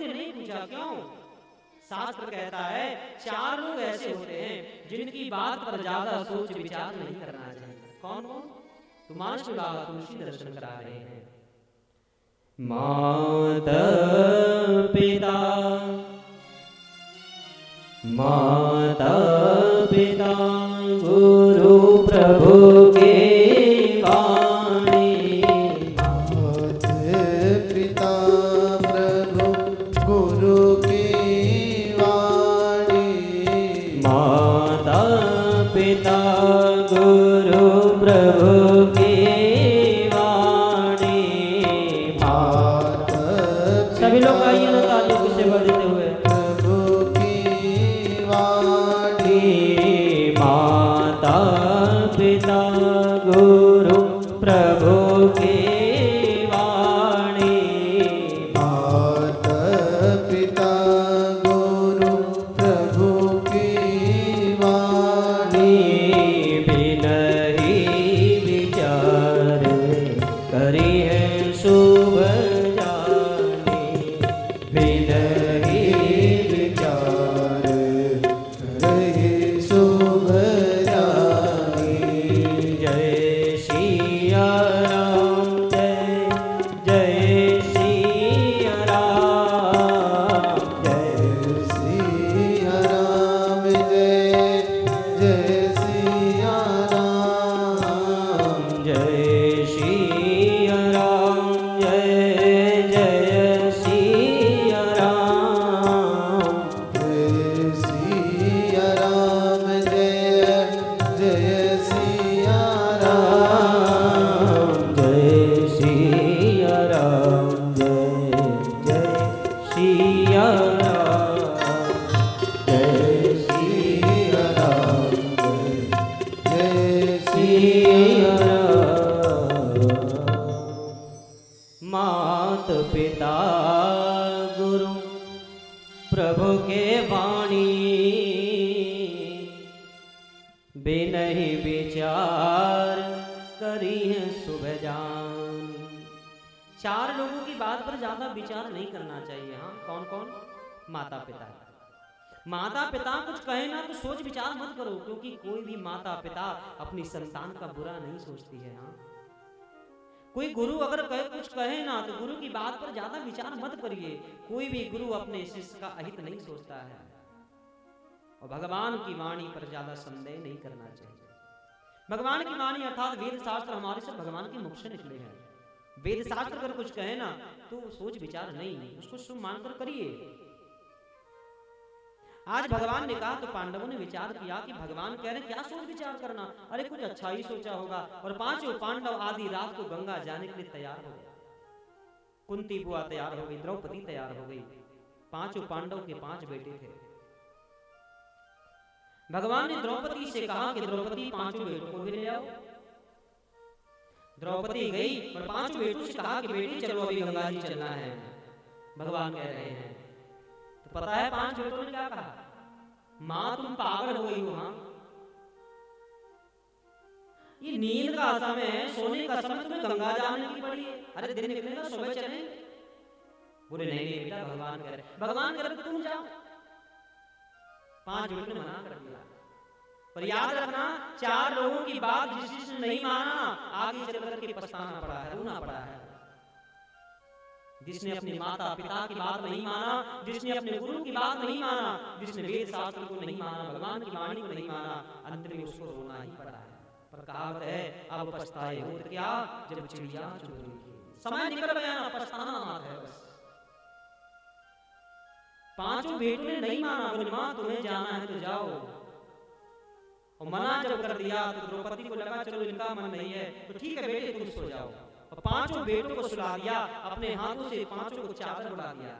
द्रौपदी ने नहीं पूछा क्यों? शास्त्र कहता है 4 लोग ऐसे होते हैं जिनकी बात पर ज्यादा सोच विचार नहीं करना चाहिए। कौन कौन? तो मानस लाला तुलसी दर्शन करा रहे हैं। माता पिता, माता पिता गुरु प्रभु के वाणी। माता पिता प्रभु गुरु की वाणी। माता पिता गुरु प्रभु की वाणी। माता सभी लोग आइए ना तालियों की सेवा देते हुए। प्रभु की वाणी। माता पिता गुरु प्रभु की वाणी। माता पिता गुरु प्रभु की वाणी। बिनहि विचार करी है शुभ जानी। बिनहि विचार रहे शुभ जानी। जय सिया राम, जय जय सिया राम, जय सिया राम जय जय सिया राम। जय सिया राम, जय जय सिया राम। जय सिया राम जय जय सिया राम। जय सिया राम, जय जय सिया राम। जय सिया राम जय जय सिया राम। मात पिता गुरु प्रभु के वाणी। बिनहि विचार करी है शुभ जानी। 4 लोगों की बात पर ज्यादा विचार नहीं करना चाहिए। हाँ, कौन कौन? माता पिता। माता पिता कुछ कहे ना तो सोच विचार मत करो, क्योंकि कोई भी माता पिता अपनी संतान का बुरा नहीं सोचती है। हाँ, कोई गुरु अगर कुछ कहे ना तो गुरु की बात पर ज्यादा विचार मत करिए। कोई भी गुरु अपने शिष्य का अहित नहीं सोचता है, और भगवान की वाणी पर ज्यादा संदेह नहीं करना चाहिए। भगवान की वाणी अर्थात वेद शास्त्र हमारे सब भगवान के मुख से निकले हैं। वेद शास्त्र अगर कुछ कहे ना तो सोच विचार नहीं, उसको शुभ मानकर करिए। आज भगवान ने कहा तो पांडवों ने विचार किया कि भगवान कह रहे क्या सोच विचार करना, अरे कुछ अच्छा ही सोचा होगा। और 5 पांडव आधी रात को गंगा जाने के लिए तैयार हो गए। कुंती बुआ तैयार हो गई, द्रौपदी तैयार हो गई। 5 पांडव के 5 बेटे थे। भगवान ने द्रौपदी से कहा कि द्रौपदी 5 बेटों को भी ले आओ। द्रौपदी गई और 5 बेटों से कहा कि बेटी चलो अभी गंगा जी चलना है। भगवान कह रहे हैं तो पता है 5 बेटों ने क्या कहा? मां तुम पागल हो गई हो। हाँ, ये नींद का समय है, सोने का समय, तुम्हें गंगा जाने की पड़ी है। अरे दिन निकलेगा, सुबह चलेंगे। बोले नहीं नहीं बेटा, भगवान कह रहे तुम जाओ। 5 बेटों ने मना कर दिया। पर याद रखना 4 लोगों की बात जिसने नहीं माना आगे चल करके पछताना पड़ा है, रोना पड़ा है। जिसने अपने माता पिता की बात नहीं माना, जिसने अपने गुरु की बात नहीं माना, जिसने वेद शास्त्र को नहीं माना, भगवान की वाणी को नहीं माना, अंत में उसको रोना ही पड़ा है। पर कहावत है अब पछताए हो तो क्या जब चिड़िया चुग गई। समय निकल गया ना, पछताना मत है बस। 5 बेटों ने नहीं माना, बोले मां तुम्हें जाना है तो जाओ। और मना जब कर दिया तो द्रौपदी को लगा चलो इनका मन नहीं है तो ठीक है बेटे तुम सो जाओ। और 5 बेटों को सुला दिया, अपने हाथों से 5 को चादर उड़ा दिया।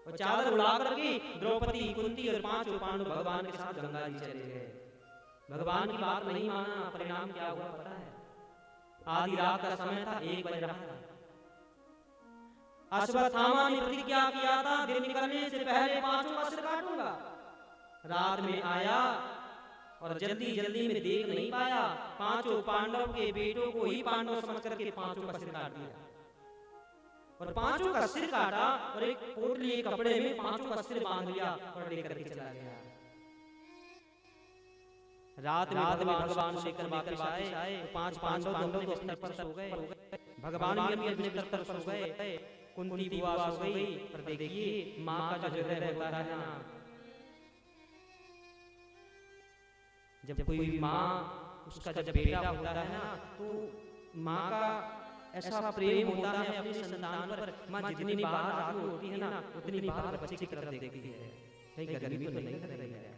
और चादर उड़ा करके द्रौपदी, कुंती और 5 पांडव भगवान के साथ गंगा जी चले गए। भगवान की बात नहीं माना, परिणाम क्या हुआ पता है? आधी रात का समय था, 1 बज रहा था। अश्वत्थामा ने प्रतिज्ञा किया था दिन निकलने से पहले 5 का सिर काटूंगा। रात में आया और जल्दी जल्दी में देख नहीं पाया, 5 पांडव के बेटों को ही पांडव समझ करके 5 का सिर काट दिया। और पांचों का सिर काटा और एक पोटली कपड़े में पांचों का सिर बांध लिया और लेकर के चला गया। रात में भगवान लेकर वापस आए तो पांच पांडव तो बिस्तर पर सो गए, भगवान भी अपने बिस्तर पर सो गए, कुंती बुआ सो गई। पर देखिए माँ का जो हृदय होता है ना, जब कोई माँ उसका जब बेटा होता है ना तो माँ का ऐसा प्रेम होता है अपने संतान पर। माँ जितनी बार रात होती है ना उतनी बार बच्चे की तरफ देखती है, कहीं गर्मी तो नहीं लग रही है,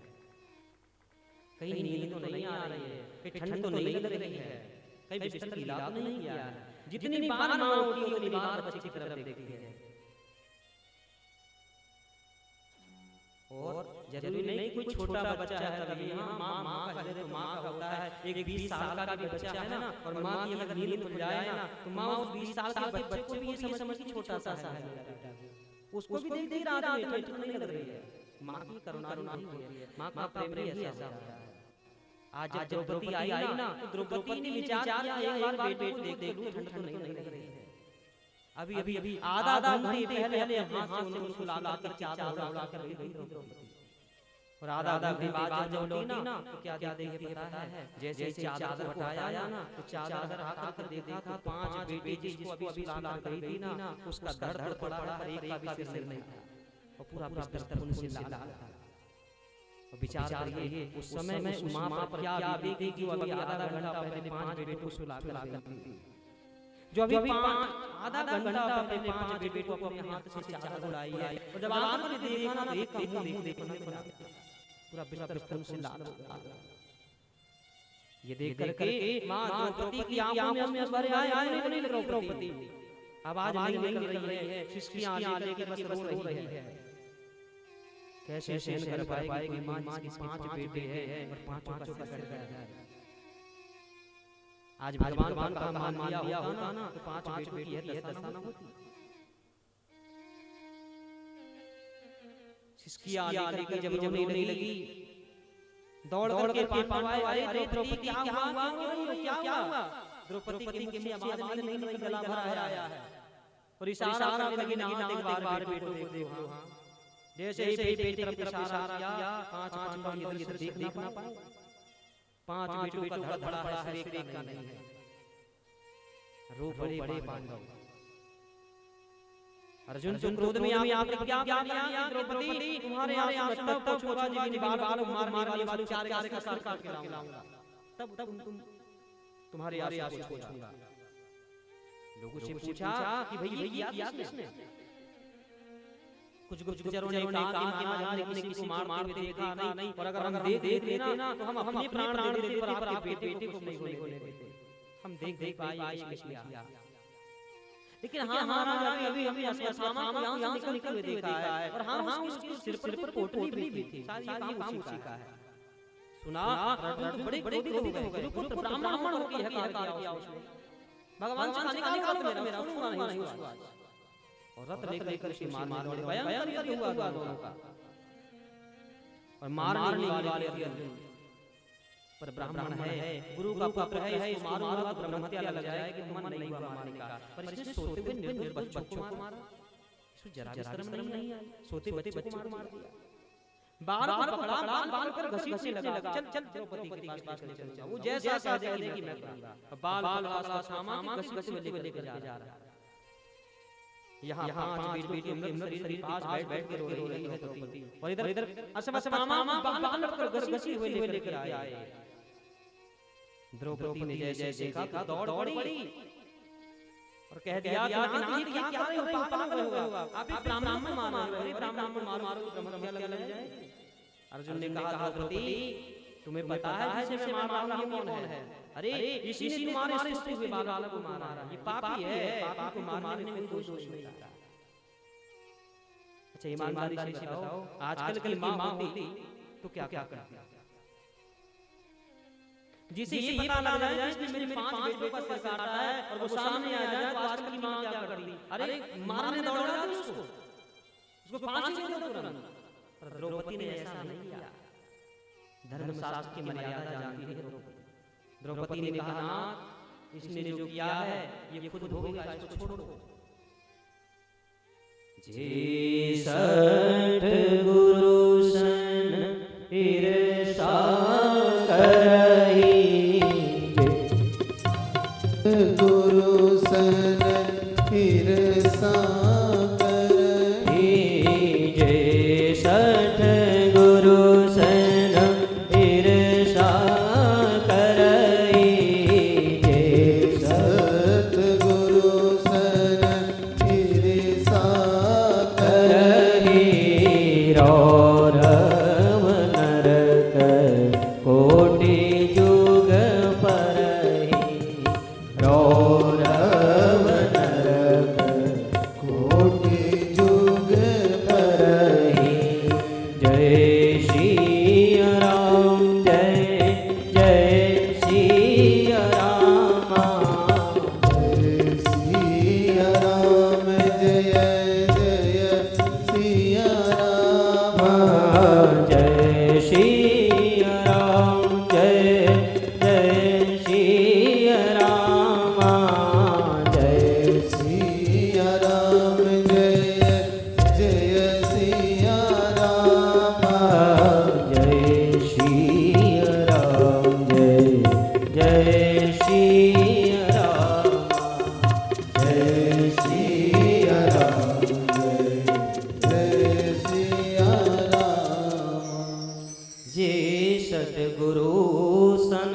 कहीं नींद तो नहीं आ रही है, कहीं ठंड तो नहीं लग रही है, कहीं बिस्तर गीला तो नहीं किया है। जितनी बार माँ होती है उतनी बार बच्चे की तरफ देखती है। और जरूरी नहीं कोई छोटा बच्चा है तभी, हाँ माँ का हृदय तो माँ का होता है। एक 20 साल का भी बच्चा है ना और माँ की अगर नींद खुल जाए ना तो माँ उस 20 साल के बच्चे को भी ये समझ की छोटा सा है मेरा बेटा, उसको भी देख रात में ठंड नहीं लग रही है। माँ की करुणा नहीं हुई है, माँ का प्रेम ही ऐसा होता है। आज जब द्रौपदी आई ना तो द्रौपदी ने विचार किया एक बार बेटे को देख लूं, ठंड तो नहीं लग रही है। अभी आधा घंटे पहले अपने हाथ से उसको ला कर चादर उड़ा कर गई द्रौपदी। और आधा घंटे बाद जब लौटी ना तो क्या देख पता है, जैसे चादर हटाया ना तो चादर हटा कर देखा था 5 बेटे जिसको अभी सुला गई थी ना उसका धड़ पड़ा पर एक का भी सिर नहीं था और पूरा बिस्तर खून से लाल था। और विचार करिए उस समय में उस माँ पर क्या बीती जो अभी आधा घंटा पहले 5 बेटों को सुला कर जो अभी आधा घंटा पहले 5 बेटों को अपने हाथ से चादर उड़ाई है। और जब आकर देखा ना तो एक का मुंह देखने को ना पूरा बिस्तर खून से लाल हो गया। ये देख करके माँ द्रौपदी की आंखों में भरे आए नहीं द्रौपदी आवाज नहीं निकल रही है, सिसकियां लेकर बस रो रही है। कैसे सहन कर पाएगी माँ जिसके 5 बेटे हैं और पांचों का सिर कट गया। आज भगवान का मान लिया होता ना तो 5 बेटों की यह दशा न होती। सिसकियां लेकर जब रोने लगी दौड़ के पांडव आए, द्रौपदी क्या हुआ? द्रौपदी के मुंह से आवाज नहीं निकल, गला भरा आया है और इशारा करने लगी ना एक बार बेटों को देखो। हां जैसे ही बेटे की तरफ इशारा किया 5 पांडव इधर देख ना पाए। 5 बेटों का धड़ बड़ा है, एक का नहीं है। रो बड़े पांडव। अर्जुन क्रोध में आकर क्या किया द्रौपदी तुम्हारे आंसू तब पोछूंगा जिन बाल मारने वाले 4 का सर काट के लाऊंगा, तब तुम तुम्हारे आंसू पोछूंगा। लोगों से पूछा कि भाई ये किया किसने? कुछ गुजरों ने कहा कि महाराज हमने किसी को मारते हुए देखा नहीं, और अगर हम देख लेना तो हम अपने प्राण दे देते पर आपके बेटे को नहीं होने देते। हम देख पाए इसलिए किया। लेकिन हाँ महाराज अभी हमें अश्वत्थामा को यहाँ से निकल देखा है और हाँ उसके सिर पर पोटली भी थी, सारी काम उसी का है। सुना अर्जुन बड़े क्रोधित हो गए, पुत्र ब्राह्मण हो गया है किया उसने। भगवान से निकालो मेरा सुनूंगा नहीं उसको। और रथ लेकर के मारने वाले भयंकर युद्ध हुआ दोनों का और मारने वाले अर्जुन पर ब्राह्मण है, गुरु का पुत्र है, इसको मारूंगा तो ब्रह्म हत्या लग जाएगी, मन नहीं हुआ मारने का। पर इसने सोते हुए निर्दोष बच्चों को मारा, इसको जरा भी शर्म नहीं आई, सोते बच्चे को मार दिया। बाल को पकड़ा, बाल पर घसीटने लगा, चल द्रौपदी के पास लेकर जा, वो जैसा कहेगी कि मैं करूंगा। बाल का सामान घसीटते हुए लेकर जा रहा है। यहाँ 5 बेटियों के शरीर पास बैठ के रो रही है द्रौपदी और इधर अश्वत्थामा बाल पर घसीटते हुए लेकर आए। द्रौपदी ने जैसे देखा तो दौड़ पड़ी और कह दिया कि नाथ ये क्या हो रहा है, पागल हो गया आप ब्राह्मण मारो ब्रह्म हत्या लग जाए। अर्जुन ने कहा द्रौपदी तुम्हें पता है जिसे मैं मार रहा हूं कौन है? अरे इसी ने तुम्हारे सोते हुए बालक को मारा है, ये पापी है, पापी को मारने में कोई दोष नहीं लगता। अच्छा ईमानदारी से बताओ आजकल की माँ होती तो क्या करती? जिसे ये पता लग जाए कि मेरे 5 बेटों का सिर काटा है और वो सामने आ जाए तो आजकल की माँ क्या करती? अरे मारने दौड़ा उसको फांसी दे दो तुरंत। पर द्रौपदी ने ऐसा नहीं किया, धर्मशास्त्र की मर्यादा जानती है द्रौपदी। द्रौपदी ने कहा ना इसने जो किया है ये खुद भोगेगा, इसको छोड़ो। जी सठ गुरु सन ईर्षा करही, गुरु सन ईर्षा करही, जे सठ गुरु सन ईर्षा करही, जे सतगुरु सन ईर्षा करही, करही, रौरव नरक कोटि जुग परही, रौरव नरक कोटि जुग परही। जय श्री राम, जय जय श्री राम, जय सिया राम, जय जय सिया राम, जय श्री राम, जय जय श्री राम, जय जय सिया राम, जय जय सिया राम, जय श्री राम, जय जय श्री राम, जय सिया राम, जय सिया राम। जे सतगुरु सन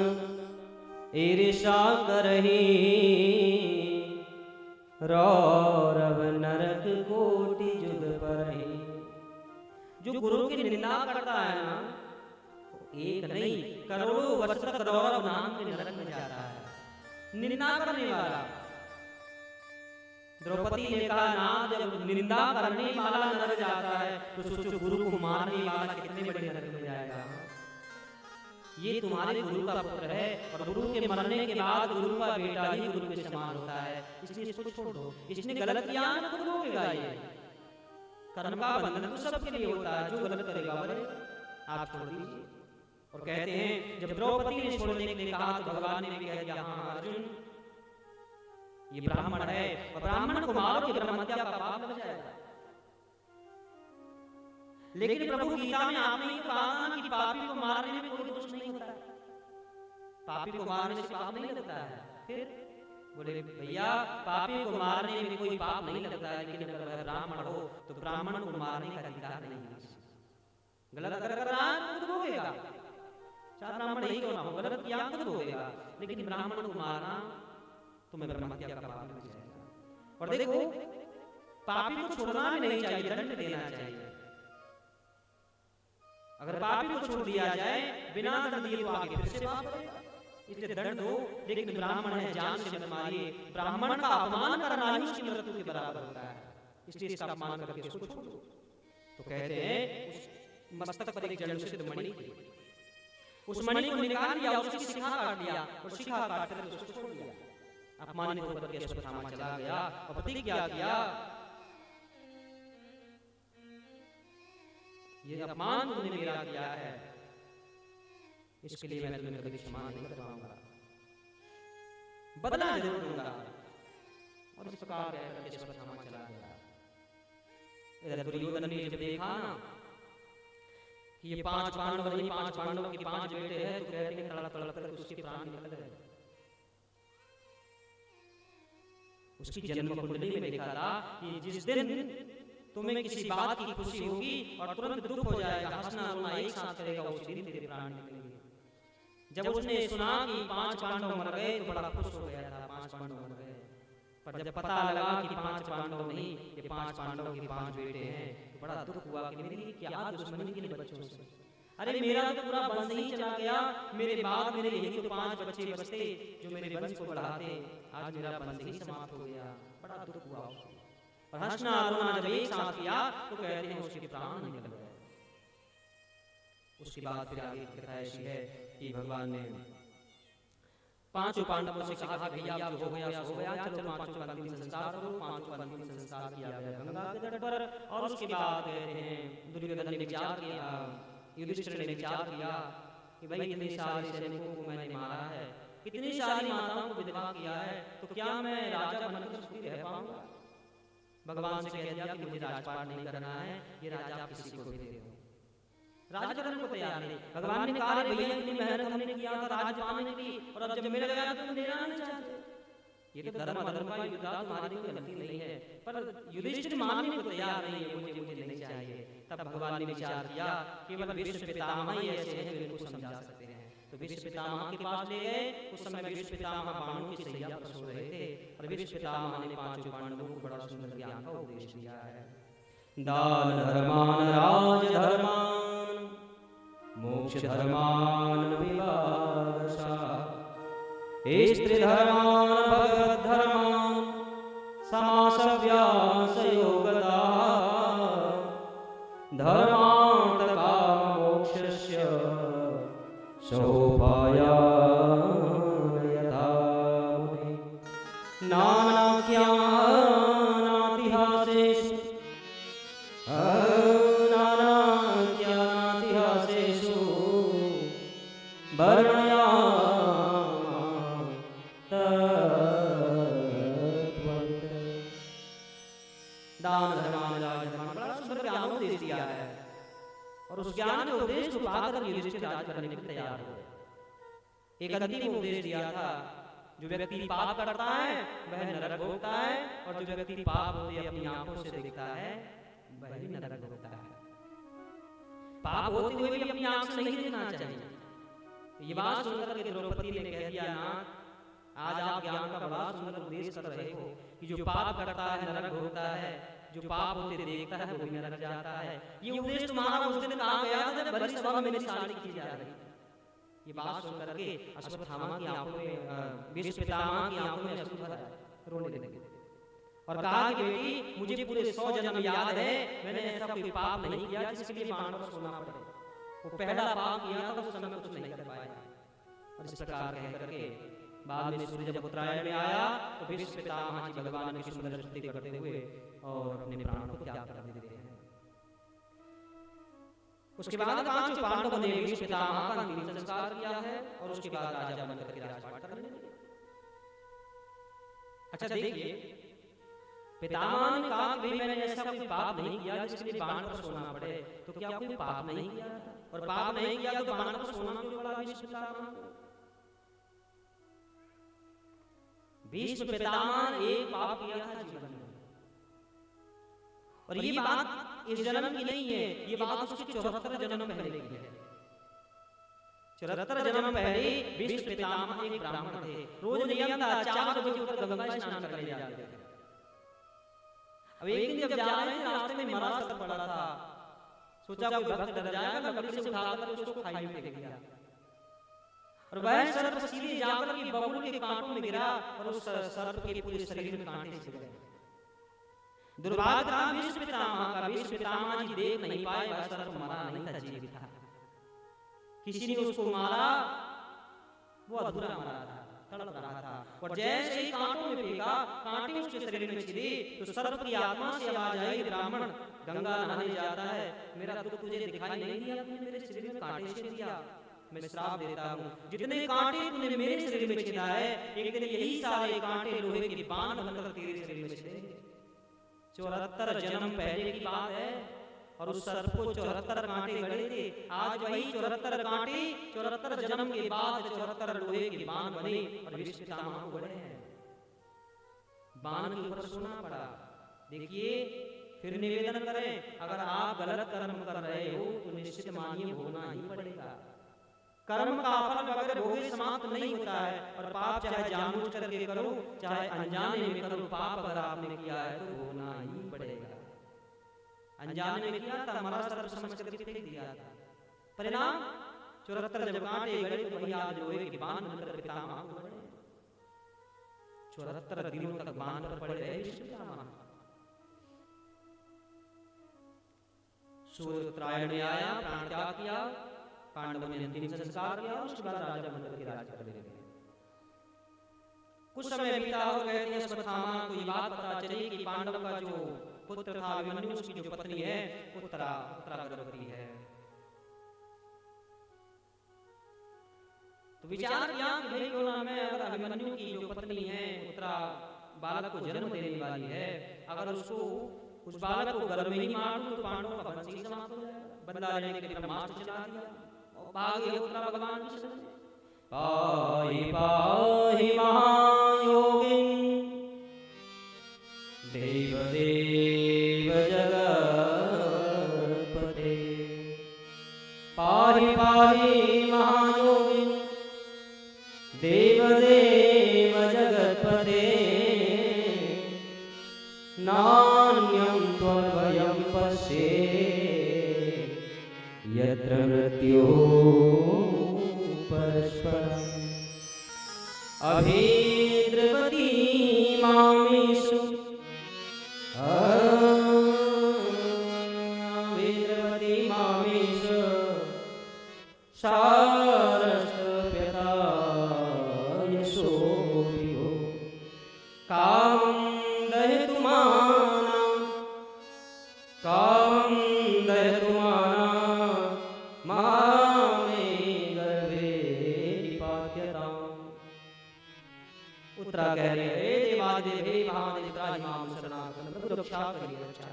ईर्षा करही, रौरव नरक कोटि जुग परही। जो गुरु की निंदा करता है ना, एक नहीं करोड़ों वर्ष तक रौरव नाम के नरक में जाता है। निंदा करने वाला, द्रौपदी ने कहा ना, जब निंदा करने वाला नरक जाता है तो सोचो गुरु को मारने वाला कितने बड़े नरक में जाएगा। ये तुम्हारे गुरु का पुत्र है और गुरु के मरने के बाद गुरु का बेटा ही गुरु के समान होता है, इसलिए इसको छोड़ दो। इसने गलत किया ना, खुद भोगेगा। ये कर्म का बंधन तो सबके लिए होता है, जो गलत करेगा बोले आप छोड़ दीजिए। और कहते हैं जब द्रौपदी ने छोड़ने के लिए कहा तो भगवान ने भी कह दिया, हाँ अर्जुन ये ब्राह्मण है और ब्राह्मण को मारो कि ब्रह्म हत्या का पाप लग जाएगा। लेकिन प्रभु गीता में आपने ये कहा ना कि पापी को मारने में कोई दोष नहीं होता है, पापी को मारने से पाप नहीं लगता है। फिर बोले भैया पापी को मारने में कोई पाप नहीं लगता है, लेकिन अगर वह ब्राह्मण हो तो ब्राह्मण को मारने का अधिकार नहीं है। गलत अगर कर रहा है तो भोगेगा, चाहे ब्राह्मण ही क्यों ना हो, गलत किया खुद भोगेगा। लेकिन ब्राह्मण को मारना तुम्हें ब्रह्म हत्या का पाप लग जाएगा। और देखो पापी को छोड़ना भी नहीं चाहिए, दंड देना चाहिए। अगर पापी को छोड़ दिया जाए बिना दंड दिए तो आगे फिर से पाप करेगा, इसलिए दंड दो। लेकिन ब्राह्मण है जान से मत मारिए, ब्राह्मण का अपमान करना ही उसकी मृत्यु के बराबर होता है, इसलिए इसका अपमान करके उसको छोड़ दो। तो कहते हैं उस मस्तक पर एक जलसिद्ध मणि थी, उस मणि को निकाल दिया, उसकी शिखा काट दिया और शिखा काट कर उसको छोड़ दिया। अपमानित होकर के अश्वत्थामा चला गया और प्रतिज्ञा किया, ये अपमान तुमने मेरा किया है, इसके लिए मैं तुम्हें कभी क्षमा नहीं कर पाऊंगा, बदला जरूर दूंगा। और इस प्रकार कहकर के अश्वत्थामा चला गया। इधर दुर्योधन ने जब देखा ना कि ये 5 पांडव नहीं, 5 पांडवों के 5 बेटे हैं, तो कहते हैं तड़प तड़प कर उसके प्राण निकल गए। उसकी जन्म कुंडली में लिखा था कि जिस दिन तुम्हें किसी बात की खुशी होगी और तुरंत दुख हो जाएगा, हंसना रोना एक साथ करेगा, उसी दिन तेरे प्राण निकलेंगे। जब उसने सुना कि 5 पांडव मर गए तो बड़ा खुश हो गया था, 5 पांडव मर गए। पर जब पता लगा कि 5 पांडव नहीं, ये 5 पांडव के 5 बेटे हैं, तो बड़ा दुख हुआ कि मेरी क्या दुश्मनी की बच्चों से। अरे मेरा तो पूरा वंश ही चला गया, मेरे बाद मेरे यही तो 5 बच्चे बचते जो मेरे वंश को बढ़ाते, आज मेरा वंश ही समाप्त हो गया, बड़ा दुख हुआ। और हंसना रोना जब एक साथ किया तो कहते हैं उसके प्राण निकल गए। उसके बाद फिर आगे कथा ऐसी है कि भगवान ने 5 पांडवों से कहा कि भैया जो हो गया सो हो गया, चलो 5 का अंतिम संस्कार करो। 5 का अंतिम संस्कार किया गया गंगा के तट पर। और उसके बाद कहते हैं दुर्योधन ने विचार किया, युधिष्ठिर ने विचार किया कि भाई इतने सारे सैनिकों को मैंने मारा है, इतनी सारी माताओं को विधवा किया है, तो क्या मैं राजा बनकर सुखी रह पाऊंगा? भगवान से कह दिया कि मुझे राजपाट नहीं करना है, ये राजा आप किसी को भी दे दो। राज करने को तैयार नहीं। भगवान ने कहा अरे भैया इतनी मेहनत हमने किया था राज पाने की, और अब जब मिल गया तो तुम देना नहीं चाहते। ये तो धर्म अधर्म का युद्ध था, तुम्हारी कोई गलती नहीं है। पर युधिष्ठिर मानने को तैयार नहीं है, मुझे नहीं चाहिए। तब भगवान ने विचार किया केवल भीष्म पितामह ही ऐसे हैं जो इनको समझा सकते हैं। तो भीष्म पितामह के पास ले गए। उस समय भीष्म पितामह पांडवों की सैया पर सो रहे थे, और भीष्म पितामह ने पांचों पांडवों को बड़ा सुंदर ज्ञान का उपदेश दिया है। दान धर्मान राज धर्मान मोक्ष धर्मान विवादशा स्त्री धर्मान भगवत धर्मान समासव्यास योगदा धर्मार्थ काम मोक्षस्य सोपाया यथा मुनि नानाख्यानातिहासेषु वर्णया दान धर्मान राज धर्मान बड़ा सुंदर ज्ञान उपदेश दिया है। और उस ज्ञान के उपदेश को पाकर युधिष्ठिर राज करने के लिए तैयार हुए। एक अंतिम उपदेश दिया था, जो व्यक्ति पाप करता है वह नरक भोगता है, और जो व्यक्ति पाप होते अपनी आंखों से देखता है वह भी नरक भोगता है। पाप होते हुए भी अपनी आंख से नहीं देखना चाहिए। ये बात सुनकर के द्रौपदी ने कह दिया ना, आज आप ज्ञान का बड़ा सुंदर उपदेश कर रहे हो कि जो पाप करता है नरक भोगता है, जो पाप होते देखता है वो भी नरक जाता है। ये उपदेश तुम्हारा उस दिन कहा गया था जब बड़ी सभा में मेरी शादी की जा रही थी। ये बात सुनकर के अश्वत्थामा की आंखों में, भीष्म पितामह की आंखों में अश्रु भर आए, रोने लगे और कहा कि बेटी मुझे पूरे 100 जन्म याद है, मैंने ऐसा कोई पाप नहीं किया जिसके लिए पांडवों को सोना पड़े। वो पहला पाप किया था उस समय कुछ नहीं कर पाया। और इस प्रकार कह करके बाद में सूर्य जब उत्तरायण में आया तो भीष्म पितामह जी भगवान की सुंदर स्तुति करते हुए और अपने प्राणों को त्याग कर देते हैं। उसके बाद पांचों पांडवों ने भीष्म पितामह का अंतिम संस्कार किया है, और उसके बाद राजा बनकर के राजपाट करने लगे। अच्छा देखिए, पितामह ने कहा कि मैंने ऐसा कोई पाप नहीं किया जिसके लिए बाण पर सोना पड़े, तो क्या कोई पाप नहीं किया? और पाप नहीं किया तो बाण पर सोना क्यों पड़ा भीष्म पितामह को? भीष्म पितामह ने एक पाप किया था जीवन में, और ये बात इस जन्म की नहीं है, ये बात उसके 74 जन्म पहले की है। 74 जन्म पहले भीष्म पितामह एक ब्राह्मण थे। रोज नियम था 4 बजे उठकर गंगा स्नान करने जाते थे। अब एक दिन जब जा रहे थे रास्ते में मरा सर्प पड़ा था, सोचा कोई भक्त डर जाएगा, लकड़ी से उठाकर उसको खाई में फेंक दिया, और वह सर्प सीधे जाकर के बबूल के कांटों में गिरा और उस सर्प के पूरे शरीर में कांटे छिड़ गए। दुर्भाग्य था भीष्म पितामह का, भीष्म पितामह जी देख नहीं पाए वह सर्प मरा नहीं था, जीवित था। किसी ने उसको मारा, वो अधूरा मरा था, तड़प रहा था, और जैसे ही कांटों में फेंका, कांटे उसके शरीर में छिड़ी, तो सर्प की आत्मा से आवाज आई, ब्राह्मण गंगा नहाने जाता है, मेरा दुख तुझे दिखाई नहीं दिया, तुमने मेरे शरीर में कांटे छेद दिया, मैं श्राप देता हूँ, जितने कांटे तूने मेरे शरीर में छेदा है, एक दिन यही सारे कांटे लोहे के बाण बनकर तेरे शरीर में छेदेंगे। 74 जन्म पहले की बात है, और उस सर्प को 74 कांटे गड़े थे। आज वही 74 कांटे 74 जन्म के बाद 74 लोहे के बाण बने और भीष्म पितामह को गड़े हैं। बाण के ऊपर सोना पड़ा। देखिए, फिर निवेदन करें, अगर आप गलत कर्म कर रहे हो तो निश्चित मानिए होना ही पड़ेगा। कर्म का फल बगैर भोगे समाप्त नहीं होता है, और पाप चाहे जानबूझ करके करो चाहे अनजाने में करो, पाप अगर आपने किया है तो होना ही पड़ेगा। अनजाने में किया था, मरा सर्प समझ करके फेंक दिया था, परिणाम 74 जब कांटे गड़े तो वही आज लोहे के बाण बनकर पितामह को गड़े। 74 दिनों तक बाण पर पड़े रहे भीष्म पितामह। सूर्य उत्तरायण में आया, प्राण त्याग किया, पांडवों ने अंतिम संस्कार किया, उसके बाद राजा बनकर के राज कर लेते। कुछ समय बीता हो गए थे, अश्वत्थामा को ये बात पता चली कि पांडव का जो पुत्र था अभिमन्यु, उसकी जो पत्नी है उत्तरा गर्भवती है। तो विचार किया कि भाई क्यों ना मैं, अगर अभिमन्यु की जो पत्नी है उत्तरा बालक को जन्म देने वाली है, अगर उसको उस बालक को गर्भ में ही मार दूं तो पांडवों का वंश ही समाप्त हो जाएगा। बदला लेने के लिए ब्रह्मास्त्र चला दिया और भागे उतरा भगवान की शरण में। पाहि पाहि महायोगिन देव देव जगत्पते। पाहि पाहि महायोगिन देव देव जगत्पते। नान्यं त्वभयं पश्येत् यत्र मृत्युः परस्परम्। अभिद्रवति मामेषु अभिद्रवति मामेषु शारस्तप्यथा यशोऽपि भो। कामं दहतु मामे गर्भे निपात्यताम्। उत्तरा कह रहे हे देवादिदेव हे महादेव त्राहिमाम शरणागत प्रभु रक्षा करिए रक्षा।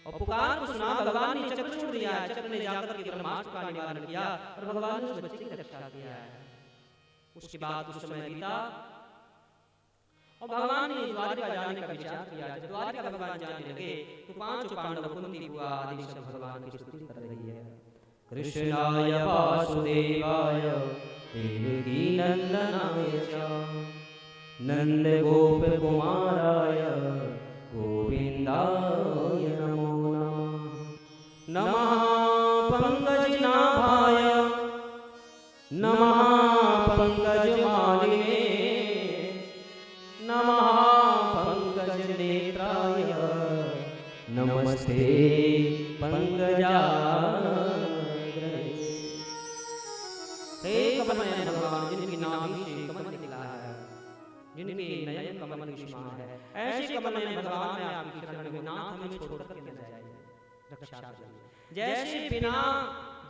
और पुकार को सुना भगवान ने चक्र छोड़ दिया है। चक्र ने जाकर के ब्रह्मास्त्र का निवारण किया और भगवान ने उस बच्चे की रक्षा किया है। उसके बाद कुछ समय बीता और भगवान ने द्वारिका जाने का विचार किया। जब द्वारिका भगवान जाने लगे तो पांचों पांडव कुंती बुआ आदि सब भगवान की स्तुति कर रही है। कृष्णाय वासुदेवाय देवकी नंदनाय च नंद गोप कुमाराय गोविंदाय नमो नमः। नमः पंकजनाभाय नमः पंकजमालिने नमः पंकजनेत्राय नमस्ते पंकजाग्रहे। हे कमलनयन भगवान जिनकी नाभि से कमल निकला है, जिनके नयन कमल की समान है, ऐसे कमलनयन भगवान मैं आपकी शरण में नाथ हमें छोड़कर के न जाइए, रक्षा करिए। जैसे बिना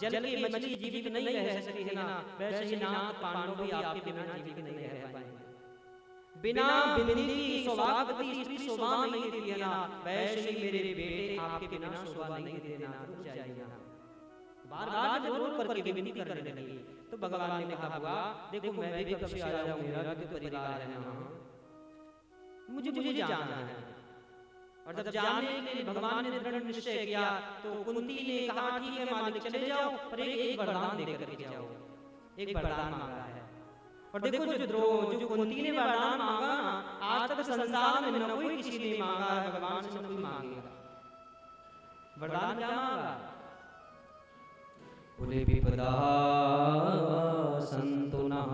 जल की मछली जीवित नहीं रह सकती है ना, वैसे ही नाथ पांडव भी आपके बिना जीवित नहीं रह पाएंगे। बिना बिंदी की सौभाग्यवती स्त्री शोभा नहीं देती है ना, वैसे ही मेरे बेटे आपके बिना शोभा नहीं देना, रुक जाइए ना। बार-बार जब रो करके विनती करने लगी तो भगवान ने कहा बुआ देखो मैं भी कब से आया हूं, मेरा भी परिवार है ना, मुझे जाना है। और जब जाने के लिए भगवान ने दृढ़ निश्चय किया तो कुंती ने कहा ठीक है मालिक चले जाओ, पर एक वरदान देकर के जाओ। एक वरदान मांगा है। और देखो जो कुंती ने वरदान मांगा ना, आज तक संसार में न कोई किसी ने मांगा है, भगवान से न कोई मांगेगा। वरदान क्या मांगा? बोले विपदा सन्तु नः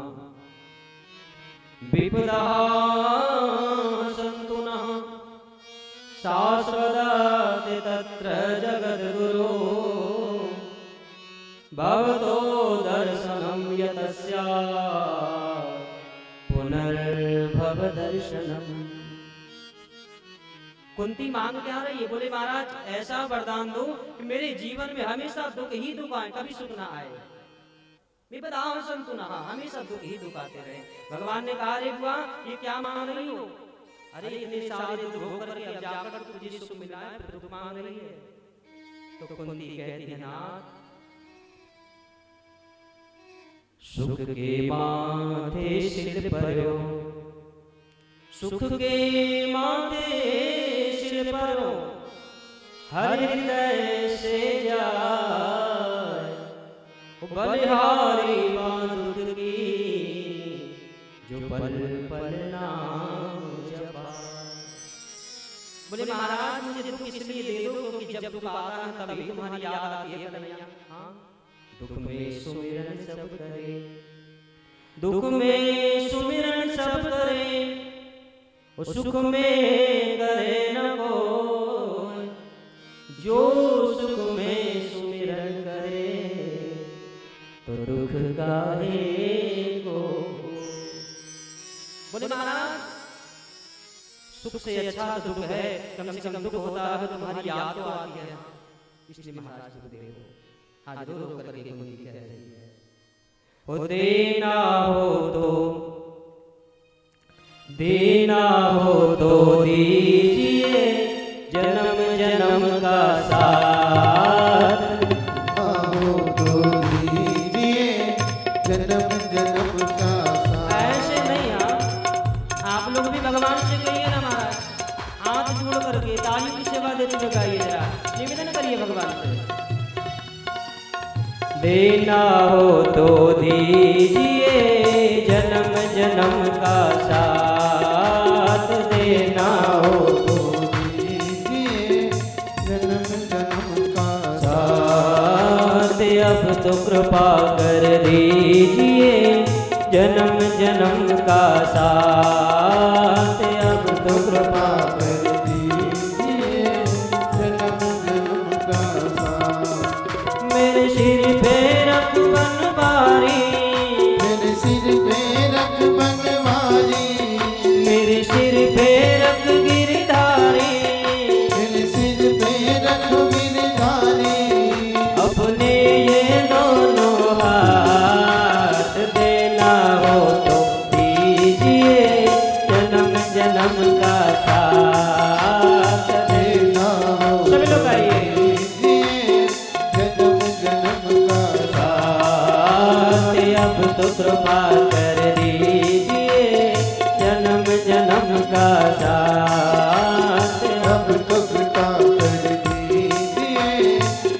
विपदा सन्तु नः शाश्वती तत्र जगद्गुरो भवतो दर्शनं यतस्या पुनर्भव दर्शनम्। कुंती मांग क्या रही है? बोले महाराज ऐसा वरदान दो कि मेरे जीवन में हमेशा दुख ही दुख आए, कभी सुख ना आए। विपदा सन्तु नः, हमेशा दुख ही दुख आते रहे। भगवान ने कहा रे बुआ ये क्या मांग रही हो? अरे इतने सारे दुख होकर के अब जाकर तुझे सुख मिला है, फिर दुख मांग रही है। तो कुंती कहती है नाथ सुख के माथे सिर परो, सुख के माथे सिर परो, हर हृदय से जाए बलिहारी बांधुक की जो पल पल नाम जपा। बोले महाराज मुझे दुख इसलिए दे दो क्योंकि जब दुख आता है तभी तुम्हारी याद आती है कन्हैया। हाँ दुख में सुमिरन सब करे, दुख में सुमिरन सब करे, सुख में करे न कोई, जो सुख में सुमिरन करे तो दुख गाहे को। बोले महाराज सुख से अच्छा दुख है, कम से कम दुख होता है तुम्हारी याद तो आती है, इसलिए महाराज दुख दे दो। आज रो रो करके कुंती कह रही है हो देना हो तो देना हो तो दीजिए जन्म जन्म का साथ, हो तो दीजिए जन्म जन्म का साथ। ऐसे नहीं आप लोग भी भगवान से कहिए ना महाराज, हाथ जोड़ करके तालियों की सेवा देते हुए गाइए, जरा निवेदन करिए भगवान से। देना हो तो दीजिए जन्म जन्म का साथ, देना हो तो दीजिए जन्म जन्म का साथ, अब तो कृपा कर दीजिए जन्म जन्म का साथ, अब तो कृपा कर दीजिए जन्म जन्म का साथ। मेरे सिर पे रख बनवारी, मेरे सिर पे रख बनवारी, मेरे सिर पे रख गिरधारी, मेरे सिर पे रख गिरधारी, अपने ये दोनों हाथ, देना हो तो दीजिए जन्म जन्म का साथ, देना हो सभी लोग आइए। दीजिए जन्म जन्म का साथ, अब तो कृपा कर दीजिए जन्म जन्म का साथ, अब तो कृपा कर दीजिए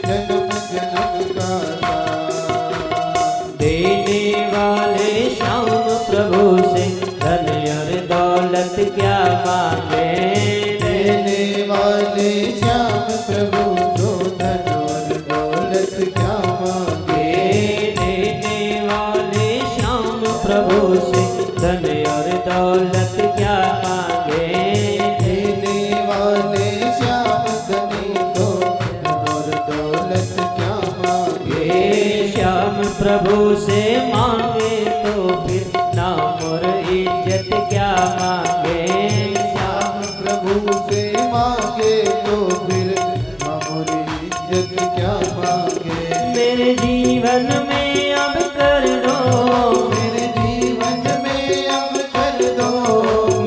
जन्म जन्म का साथ। देने वाले श्याम प्रभु से धन और दौलत क्या मांगे, देने वाले श्याम प्रभु जो धन और दौलत क्या मांगे, देने वाले श्याम प्रभु से धन और दौलत क्या मांगे, देने वाले श्याम धनी को धन और दौलत क्या मांगे, श्याम प्रभु से मांगे तो फिर नाम और इज्जत क्या मांगे, श्याम प्रभु से मांगे तो फिर हमारी इज्जत क्या मांगे। मेरे जीवन में अब कर दो, मेरे जीवन में अब कर दो,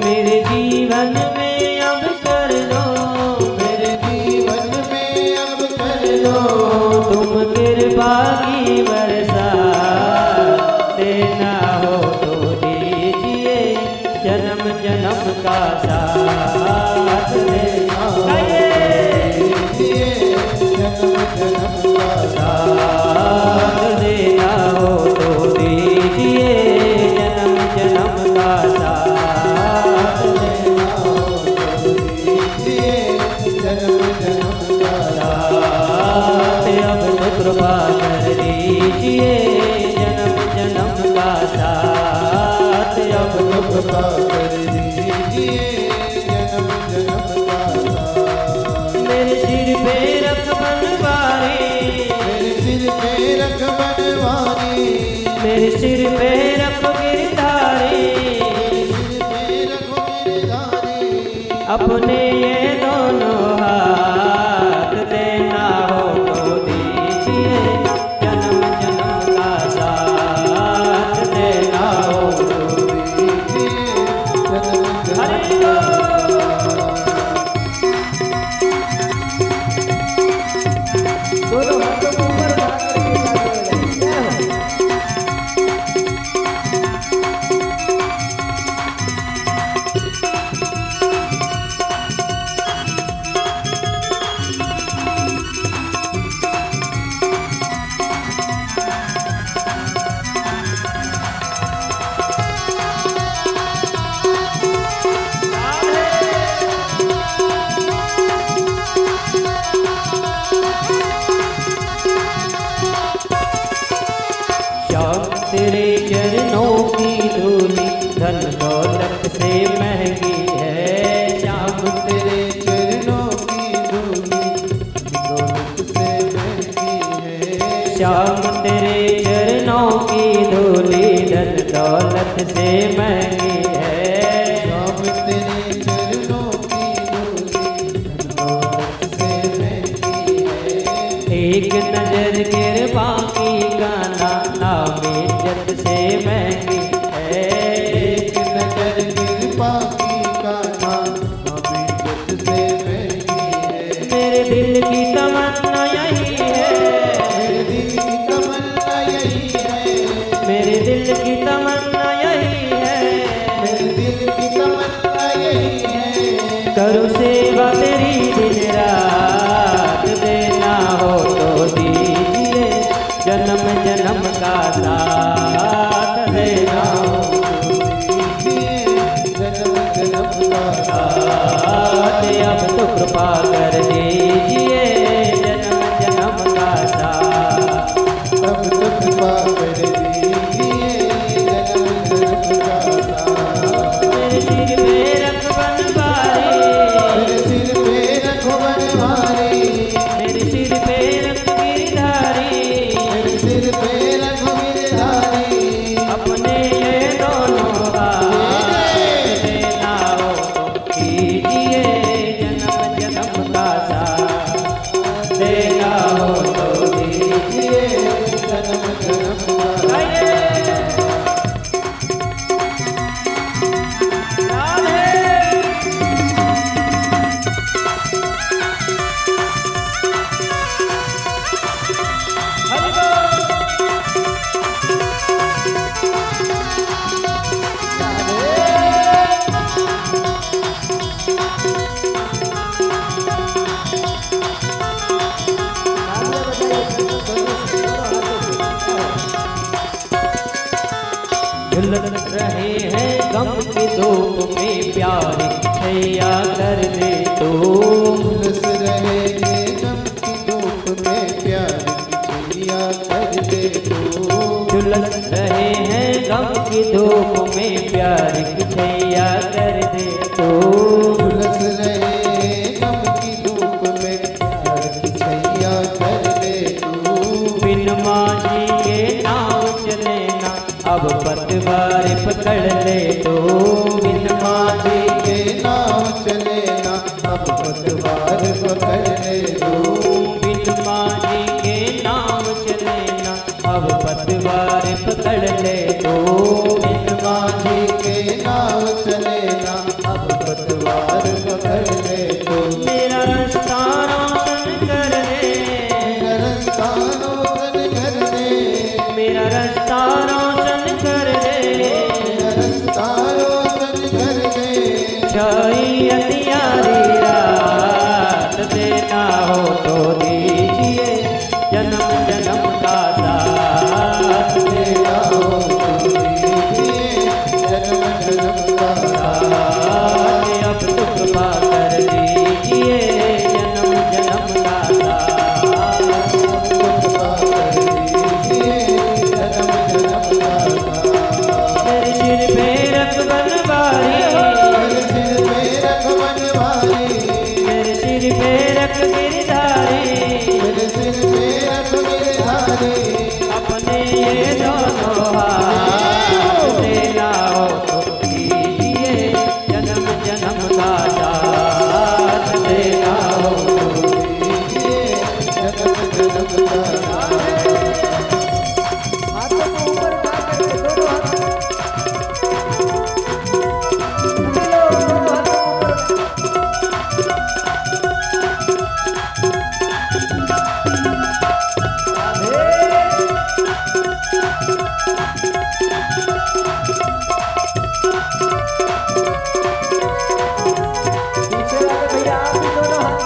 मेरे जीवन में अब कर दो, मेरे जीवन में अब कर दो, तुम कृपा की बरसात, देना हो तो दीजिए जन्म जन्म का साथ, देना दीजिए जन्म जन्म का साथ, देना हो तो दीजिए जन्म जन्म का साथ, देना हो तो दीजिए जन्म जन्म का साथ, अब तो कृपा कर दीजिए जन्म जन्म का साथ, अब तो कृपा कर दीजिए जन्म जन्म का साथ। मेरे सिर पे रख बनवारी, मेरे सिर पे रख बनवारी, मेरे सिर पे रख गिरधारी, मेरे सिर पे रख गिरधारी, अपने ये दोनों हाथ, देना हो तो दीजिए जन्म जन्म का साथ, देना हो तो दीजिए जन्म जन्म हरि का बोल। साथ। दोनों हाथों को ऊपर उठा करके जय हो। श्याम तेरे चरणों की धूली धन दौलत से महंगी है, श्याम तेरे चरणों की धूली दौलत से महंगी है। श्याम तेरे चरणों की धूली धन दौलत से महंगी है, श्याम तेरे चरणों की धूली धन दौलत से महंगी है। एक नजर कृपा की गाना नाम इज्जत से महंगी है, एक नजर कृपा साथ देना हो जन्म जन्म का साथ। अब तो कृपा कर दीजिए जन्म जन्म का साथ। अब तो कृपा कर दीजिए जन्म जन्म का साथ। मेरे सिर पे रख बनवारी, मेरे सिर पे रखो बनवारी, मेरे सिर पे रख गिरधारी, मेरे सिर पे रखो गिरधारी। अपने ये दोनों हाथ देना हो तो कीजिए जन्म जन्म का साथ। देना हो तो दीजिए जन्म जन्म का गाइए। राधे। हरि बोल। झुलस रहे हैं गम की धूप में प्यारी छैया कर दे तो। झुलस रहे गम की धूप में प्यार की छैया कर दे तू। झुलस रहे हैं गम की धूप में प्यार की छैया कर दे तो। झुलस रहे गम की धूप में प्यार की छैया कर दे तू। बिन मांझी के नाव चले ना अब पतवार पकड़ ले तो। बिन मांझी के नाव चले ना अब पतवार पकड़ ले तू। बिन मांझी के नाव चले ना अब पतवार पकड़ ले तो। बिन मांझी के नाव चले ना अब पतवार पकड़ ले तू। मेरा रास्ता रोशन कर दे, मेरा रास्ता रोशन कर दे, मेरा रास्ता रोशन कर दे। मेरा रास्ता रोशन कर दे। छाई अंधियारी रात देना हो तो दीजिए जन्म जन्म का साथ। देना हो तो दीजिए जन्म जन्म का साथ। अब तो कृपा कर दीजिए जन्म जन्म का साथ। कृपा कर दीजिए जन्म जन्म का साथ। मेरे सिर पे रख बनवारी, मेरे सिर पे रख बनवारी, मेरे सिर पे रख गिरधारी, मेरे सिर पे रख गिरधारी। अपने ये दोनों हाथ देना हो तो कीजिए जन्म जन्म का साथ। देना हो तो दीजिए जन्म जन्म का साथ। हाथों को ऊपर उठा करके दोनों हाथ सभी लोग दोनों हाथों को ऊपर। पीछे वाले भैया आप भी दोनों हाथ।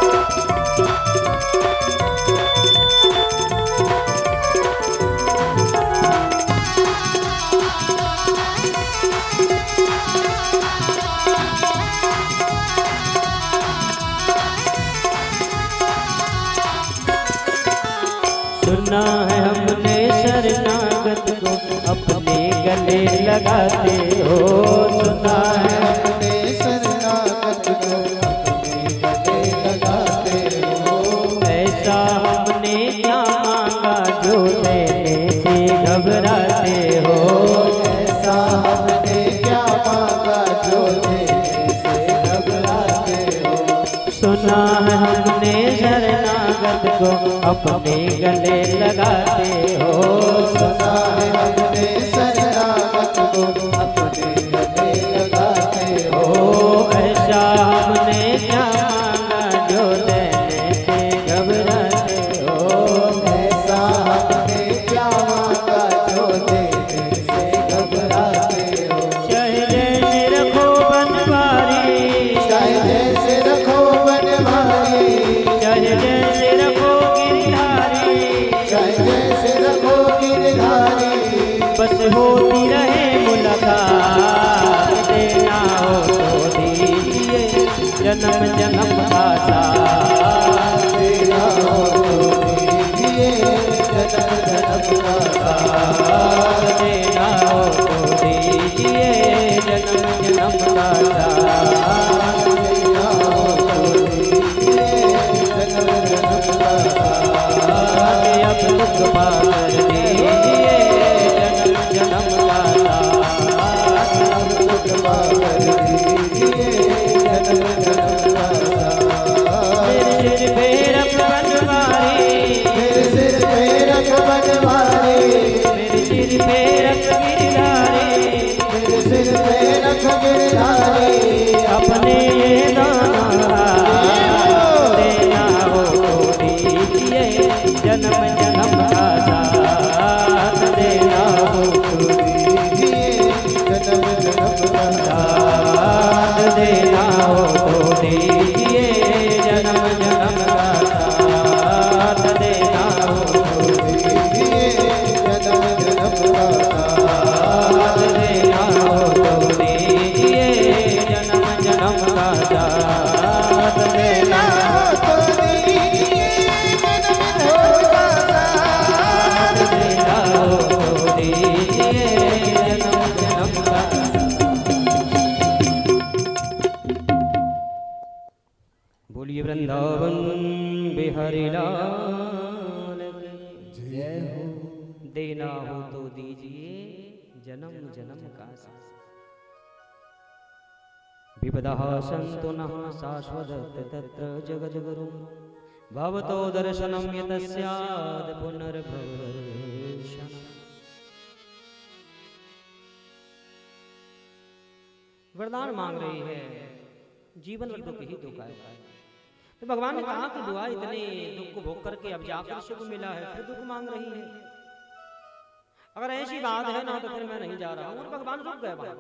सुना है हमने शरणागत को अपने गले लगाते हो। सुना है अपने शरणागत को अपने गले लगाते हो। ऐसा हमने क्या मांगा जो देने से घबराते हो। ऐसा हमने क्या मांगा जो देने से घबराते हो। सुना है हमने शरणागत को अपने गले लगाते हो। सुना है हमने शरणागत को अपने गले लगाते हो। ऐसा हमने क्या मांगा जो देने से घबराते हो। ऐसा हमने क्या मांगा जो देने से घबराते हो। चाहे जैसे रखो बनवारी, चाहे जैसे रखो बनवारी, चाहे जैसे रखो गिरधारी, चाहे जैसे रखो गिरधारी। होती रहे मुलाकात, देना हो तो दीजिए जन्म जन्म का साथ, देना हो तो दीजिए जन्म जन्म का साथ, देना हो तो दीजिए जन्म जन्म का साथ, देना हो तो दीजिए जन्म जन्म का साथ, अब दुख पाकर दीजिए जन्म जन्म का साथ, अब दुख पाकर दीजिए जन्म जन्म का साथ। मेरे सिर पे रख बनवारी, मेरे सिर पे रख बनवारी, मेरे सिर पे रख गिरधारी, मेरे सिर पे रख गिरधारी, अपने ये दाना देना हो तो दीजिए जन्म जन्म का साथ, देना हो तो दीजिए जन्म जन्म का साथ, देना हो तो दीजिए जन्म जन्म का साथ, देना हो तो दीजिए जन्म जन्म का साथ, देना हो तो दीजिए जन्म जन्म का साथ, देना तो दीजिए जन्म जन्म का साथ, देना हो तो दीजिए जन्म जन्म का। बोलिए वृंदावन बिहारी लाल की जय हो। देना हो तो दीजिए जन्म जन्म का साथ। विपदः सन्तु नः शाश्वत तत्र जगद्गुरुं भवतो दर्शनं यतस्याद् पुनर्भवदर्शनम्। वरदान मांग रही है, जीवन में दुख ही दुख आएगा। तो भगवान ने कहा कि बुआ इतने दुख को भोग करके अब जाकर सुख मिला है, फिर दुख मांग रही है। अगर ऐसी बात है ना तो फिर मैं नहीं जा रहा हूँ। और भगवान रुक गए वहां।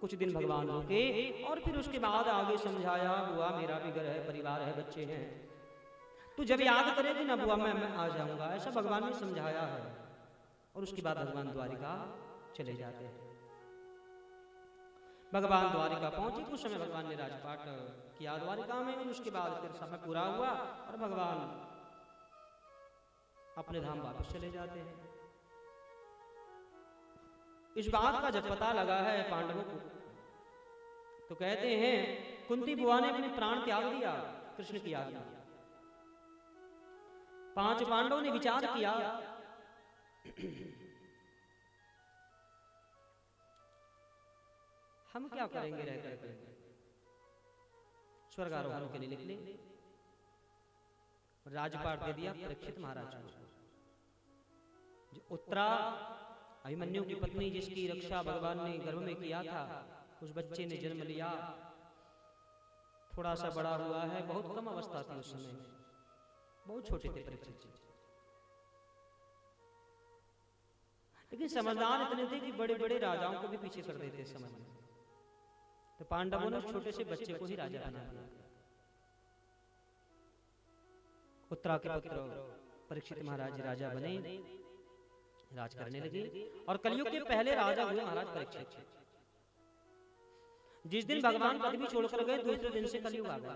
कुछ दिन भगवान रुके और फिर उसके बाद आगे समझाया, बुआ मेरा भी घर है, परिवार है, बच्चे हैं, तू जब याद करेगी ना बुआ मैं आ जाऊंगा, ऐसा भगवान ने समझाया है। और उसके बाद भगवान द्वारिका चले जाते हैं। भगवान द्वारिका पहुंचे, कुछ समय भगवान ने राजपाट किया द्वारिका में, और उसके बाद फिर समय पूरा हुआ और भगवान अपने धाम वापस चले जाते हैं। इस बात का जब पता लगा है पांडवों को, तो कहते हैं कुंती बुआ ने अपने प्राण त्याग दिया कृष्ण की आज्ञा। 5 पांडवों ने विचार किया हम क्या करेंगे रह करके। स्वर्गारोहण के लिए निकले, राजपाट दे दिया परीक्षित महाराज को। जो उत्तरा अभिमन्यु की पत्नी, जिसकी रक्षा भगवान ने गर्भ में किया था, उस बच्चे ने जन्म लिया, थोड़ा सा बड़ा हुआ है, बहुत कम अवस्था थी उस समय, बहुत छोटे थे परीक्षित जी। लेकिन समझदार इतने थे कि बड़े बड़े राजाओं को भी पीछे कर देते समझ में। तो पांडवों ने छोटे से बच्चे को ही राजा बना दिया। उत्तरा के पुत्र परीक्षित महाराज राजा बने, राज करने लगे, और कलयुग के पहले राजा हुए महाराज परीक्षित। जिस दिन भगवान पदवी छोड़कर गए, दूसरे दिन से कलयुग आ गया।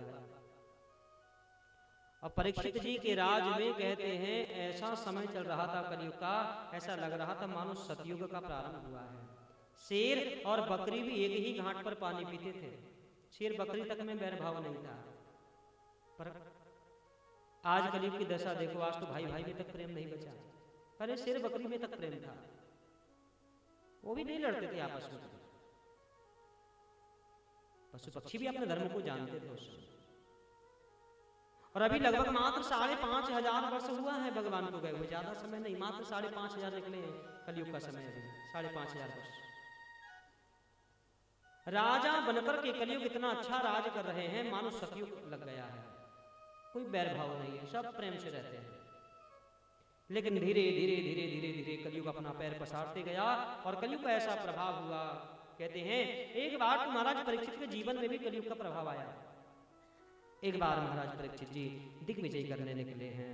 और परीक्षित जी के राज में कहते हैं ऐसा समय चल रहा था कलयुग का, ऐसा लग रहा था मानो सतयुग का प्रारंभ हुआ है। शेर और बकरी भी एक ही घाट पर पानी पीते थे, शेर बकरी तक में बैर भाव नहीं था। पर आज कलयुग की दशा देखो, आज तो भाई भाई में तक प्रेम नहीं बचा। पहले शेर बकरी में तक प्रेम था, वो भी नहीं लड़ते थे आपस में। पशु पक्षी भी अपने धर्म को जानते थे उस समय। और अभी लगभग मात्र 5,500 वर्ष हुआ है भगवान को गए हुए, ज्यादा समय नहीं, मात्र 5,500 निकले हैं कलयुग का समय, अभी 5,500 वर्ष। राजा बनकर के कलयुग इतना अच्छा राज कर रहे हैं, मानो सतयुग लग गया है। कोई बैर भाव नहीं है, सब प्रेम से रहते हैं। लेकिन धीरे धीरे धीरे धीरे धीरे कलयुग अपना पैर पसारते गया, और कलयुग का ऐसा प्रभाव हुआ, कहते हैं एक बार तो महाराज परीक्षित के जीवन में भी कलयुग का प्रभाव आया। एक बार महाराज परीक्षित जी दिग्विजय करने निकले हैं,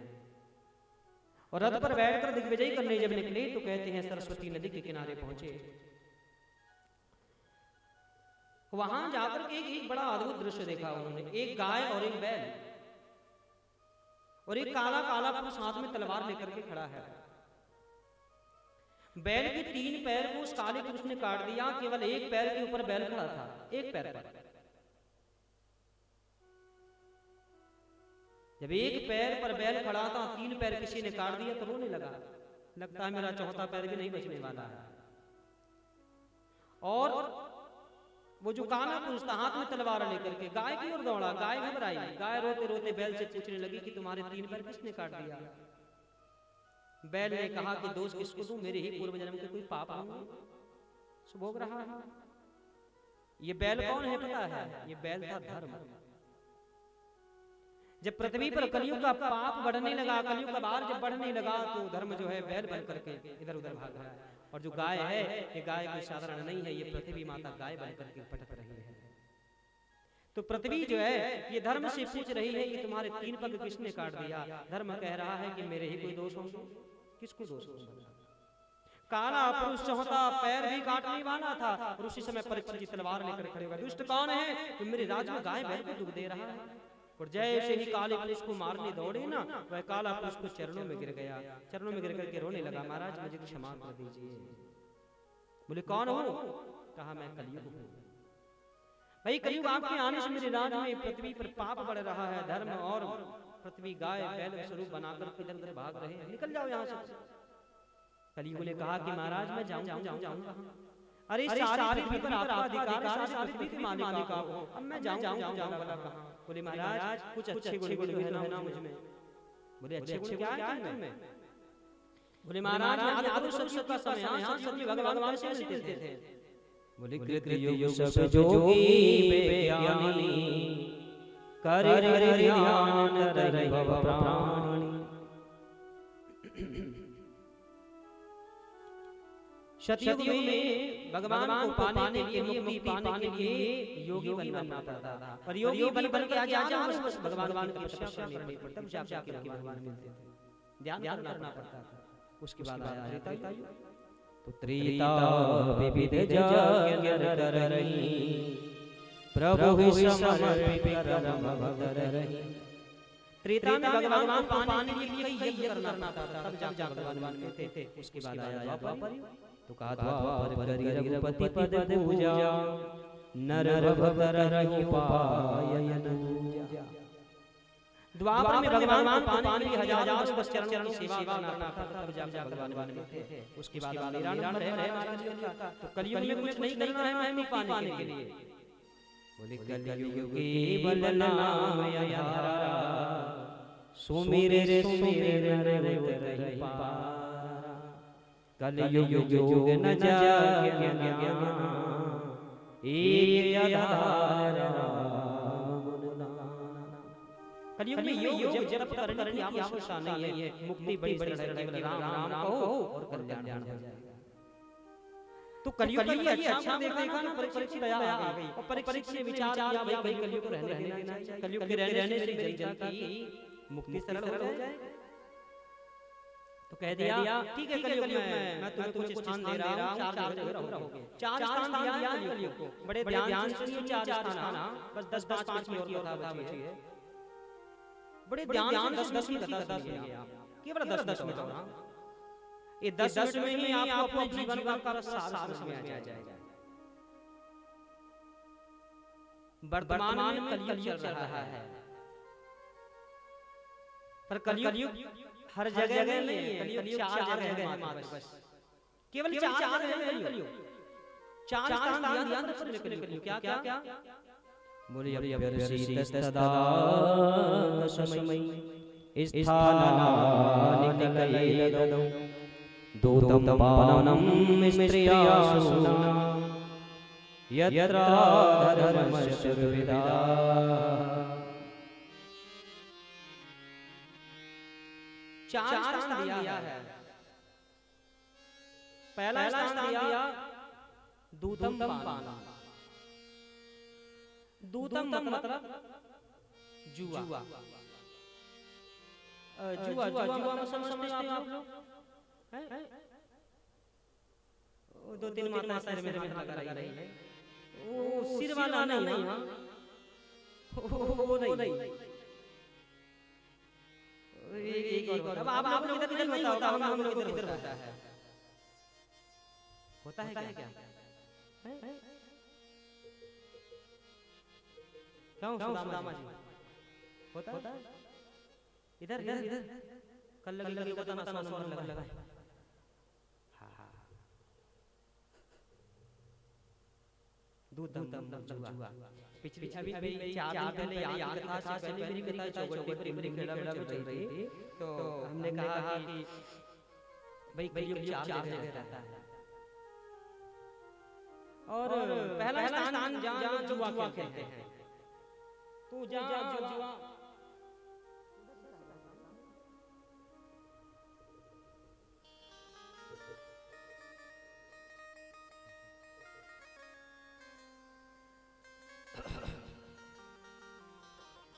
और रथ पर बैठकर दिग्विजय करने जब निकले तो कहते हैं सरस्वती नदी के किनारे पहुंचे। वहां जाकर के एक बड़ा अद्भुत दृश्य देखा उन्होंने। एक गाय और एक बैल और एक काला काला पुरुष हाथ में तलवार लेकर के खड़ा है। बैल के 3 पैर को उस काले पुरुष ने काट दिया, केवल एक पैर के ऊपर बैल खड़ा था, एक पैर पर। जब एक पैर पर बैल खड़ा था, 3 पैर किसी ने काट दिया तो रोने लगा, लगता है मेरा चौथा पैर भी नहीं बचने वाला है। और वो जो काला पुरुष था हाथ में तलवार लेकर के गाय की ओर दौड़ा। गाय घबराई, गाय रोते रोते बैल से पूछने लगी कि तुम्हारे 3 पैर किसने काट दिया। बैल ने कहा कि दोष किसको दूं, मेरे ही पूर्व जन्म के कोई पाप होंगे, सुभोग रहा है। ये बैल कौन है पता है? ये बैल था धर्म। जब पृथ्वी पर कलयुग का पाप बढ़ने लगा, कलयुग का भार जब बढ़ने लगा तो धर्म जो है बैल बन करके इधर उधर भाग रहा है। और जो गाय है ये गाय कोई साधारण नहीं है, ये पृथ्वी माता गाय बन करके भटक रही है। तो पृथ्वी जो है ये धर्म से पूछ रही है कि तुम्हारे 3 पग किसने काट दिया। धर्म कह रहा है कि मेरे ही कोई दोष होंगे, किसको दोष होगा। काला पुरुष चौथा पैर भी काटने वाला था और उसी समय परीक्षित की तलवार लेकर खड़े हुए। दुष्ट कौन है? तो मेरे राज्य में गाय बैल को दुख दे रहा है। और जैसे ही काले पुरुष को मारने दौड़े ना, वह काला पुरुष को चरणों में गिर गया। चरणों में गिर करके रोने लगा, महाराज मुझे क्षमा कर दीजिए। बोले कौन हो? कहा मैं कलयुग हूँ। भाई कलयुग आपके आने से मेरे राज्य में पृथ्वी पर पाप बढ़ रहा है। धर्म और पृथ्वी गाय बैल स्वरूप बनाकर इधर उधर भाग रहे हैं, निकल जाओ यहाँ से। कलयुग ने कहा कि महाराज मैं जाऊंगा। अरे सारी पृथ्वी पर आपका अधिकार है, सारी पृथ्वी के मालिक आप हो, अब मैं जाऊंगा कहाँ? बोले महाराज कुछ अच्छे गुण है ना मुझ में। बोले अच्छे गुण क्या है तुम में? बोले महाराज याद करो सतयुग का समय, यहाँ सतयुग भगवान से मिलते थे। बोले कृतयुग सब जोगी बेज्ञानी करे ध्यान रहि भव प्राणी। सतयुग में भगवान को पाने के लिए, मुक्ति पाने के लिए योगी बनना पड़ता था। पर योगी बन के आगे बस भगवान की तपस्या करनी पड़ती, तब जाके भगवान मिलते थे। ध्यान करना पड़ता था। उसके बाद आया त्रेता युग। तो त्रेता विविध जग करहि प्रभु समर्पित करम भगतरहि। त्रेता में भगवान को पाने के लिए कई यज्ञ करना पड़ता था, तब जाके भगवान मिलते थे। उसके बाद आया द्वापर। तो कहा द्वापर करि रघुपति पद पूजा नर भवर रहि उपायन दूजा। द्वापर में भगवान को पाने के हजारों बस चरणों की सेवा करना था, तब जाके भगवान मिलते थे। उसके बाद मेरा नंबर है महाराज का। तो कलयुग में कुछ नहीं करना है हमें पाने के लिए। बोले कलयुग केवल नाम आधारा सुमिरे नर उतरहि पारा। कलयुग जोग न जाग्य ज्ञान एक आधार राम नाम। कलयुग में योग जप करने की आवश्यकता नहीं है, मुक्ति बड़ी बड़ी केवल राम राम कहो और कल्याण हो जाएगा। तो कलयुग का ये अच्छा देखा ना, परीक्षित आ गई और परीक्षित ने विचार किया भाई कलयुग रहने देना चाहिए। कलयुग के रहने से मेरी जनता की मुक्ति सरल हो जाए। तो कह दिया ठीक है कलयुग में मैं तुम्हें कुछ स्थान दे रहा हूं, 4 जगह रहोगे। 4 स्थान दिया कलयुग को, बड़े ध्यान से सुनिए। 4 स्थान बस 10-5 की और कथा बची है। बड़े ध्यान से 10 की कथा सुनिए आप, केवल 10 में तो ना, ये 10 में ही आपको अपने जीवन का सार समझ में आ जाएगा। वर्तमान में कलयुग चल रहा है, पर कलयुग हर जगह नहीं है। कलयुग 4 जगह है मात्र, बस केवल 4 जगह है कलयुग। 4 स्थान ध्यान रखने कलयुग क्या क्या। बोलिए अभ्यर्षितस्तदा समय स्थानानि निकलयदौ दूतं पावनं स्त्रियासुना यत्र धर्मस्य विदा। चार स्थान दिया है। पहला स्थान दिया दूतम पाना। दूतम मतलब जुआ, जुआ जुआ जुआ में समझते हैं आप लोग हैं? वो दो तीन माता सिर में हाथ लगा रही है, वो सिर वाला नहीं, हाँ वो नहीं, एक और। अब आप लोग इधर नहीं होता होगा, हम लोग इधर होता है, होता है क्या? क्यों सुदामा जी होता है? इधर इधर इधर कल लगी बताना सोनम लगा। हाँ दूध दम जुआ पिछली अभी 4 दिन पहले याद था, पहले मेरी पिता चौगड़ी पर खेड़ा में चल रही थी, तो हमने कहा कि भाई कलयुग 4 जगह रहता है और पहला स्थान जहाँ जुआ खेलते हैं, तो जहाँ जुआ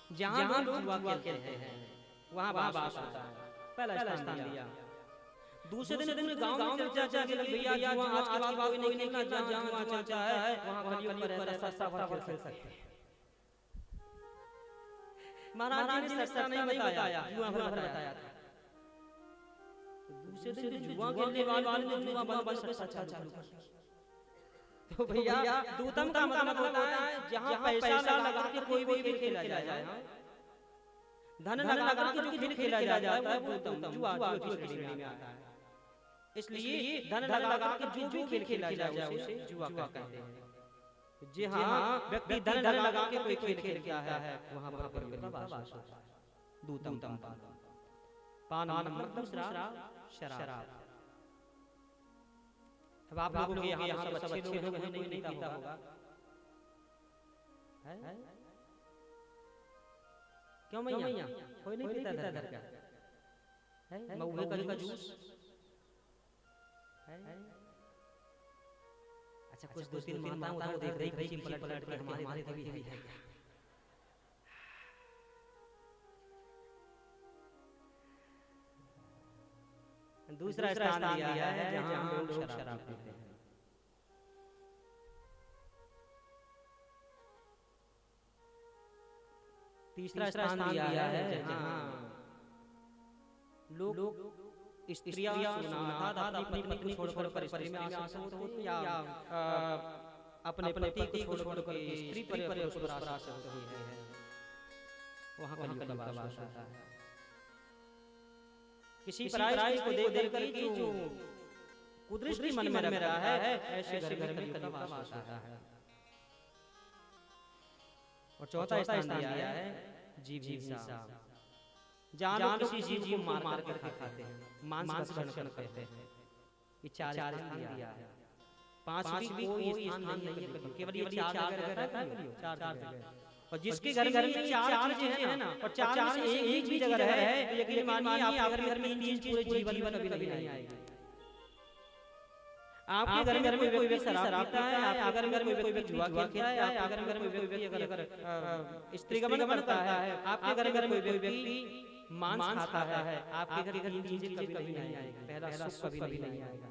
जहाँ लोग जुआ खेलते हैं वहाँ बास होता है, पहला स्थान दिया। दूसरे दिन गांव में चर्चा चल गई, भैया जुआ आज के बाद कोई नहीं खेलना, जहाँ जुआ चलता है वहाँ कलयुग पर ऐसा सस्ता खेल सकते हैं। महाराज जी ने सस्ता नहीं बताया, जुआ भर बताया था। दूसरे दिन जुआ खेलने वाले ने जुआ बंद सच्चा चालू कर दिया। तो भैया दूतम का मतलब होता है जहाँ पैसा लगा के कोई भी खेल खेला जाए, धन लगा के जो खेल खेला जाता है वो दूतम जुआ की श्रेणी में आता है। इसलिए धन लगा के जो भी खेल खेला जाए उसे जुआ कहते हैं। जी हाँ, व्यक्ति धन लगा के कोई खेल खेलता है वहाँ पर कलयुग का वास होता है। दूतम पान मतलब शराब। अब आप लोगों के यहाँ सब अच्छे लोग हैं, नहीं पीता होगा, है? क्यों मैया कोई नहीं पीता इधर का है? महुए का जूस है? अच्छा कुछ दो तीन माता वो देख रही थी पलट के हमारी देवी है। दूसरा स्थान दिया है जहाँ लोग शराब पीते हैं। तीसरा स्थान दिया है जहाँ लोग स्त्रियां अपनी पत्नी को छोड़कर परिवार में आसक्त होती या अपने पति को छोड़कर स्त्री पर आसक्त होती है, वहाँ कलयुग का वास होता है। किसी पराई को देख करके जो कुदृष्टि मन में रखता है, ऐसे घर में कलयुग का वास होता है। और चौथा स्थान दिया है जीव हिंसा, जहाँ लोग किसी जीव को मार करके खाते हैं, मांस भक्षण करते हैं। ये 4 स्थान दिया है। 5वीं कोई स्थान नहीं है, केवल ये 4 जगह रहता है, 4 जगह। और जिसके घर में 4 चीजें हैं ना, और 4 में से एक भी जगह है, तो यकीन मानिए आपके घर में 3 चीज पूरे जीवन में कभी नहीं आएगी। आपके घर में कोई व्यक्ति शराब पीता है, आपके घर में कोई व्यक्ति जुआ खेलता है, आपके घर में कोई व्यक्ति अगर स्त्रीगमन करता है, आपके घर में कोई व्यक्ति मांस खाता है, आपके घर 3 चीजें कभी नहीं आएगी। पहला सुख कभी नहीं आएगा,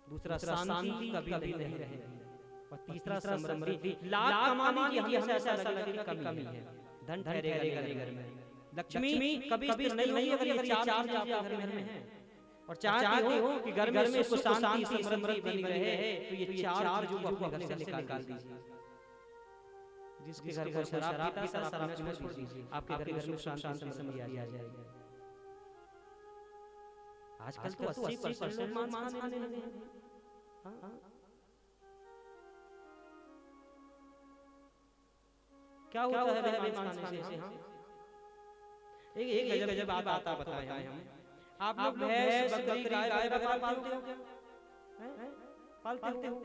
दूसरा शांति कभी नहीं रहेगी, और तीसरा समृद्धि। लाख कमाने की हमेशा ऐसा लगेगा कमी है, धन ठहरेगा घर में, लक्ष्मी कभी नहीं होगी अगर ये 4 चीजें आपके घर में हैं। और चाहते हो कि घर में सुख शांति समृद्धि बनी रहे, तो ये 4 जो अपने घर से निकाल दीजिए। जिसके घर पर शराब पीता है, शराब पीना छोड़ दीजिए, आपके घर में सुख शांति समृद्धि आ जाएगी। आजकल तो 80% मांस खाने लगे हैं। क्या होता है मांस खाने से? एक गजब बात बताएं हम। आप लोग भैंस बकरी गाय बकरा पालते हो क्या? पालते हो?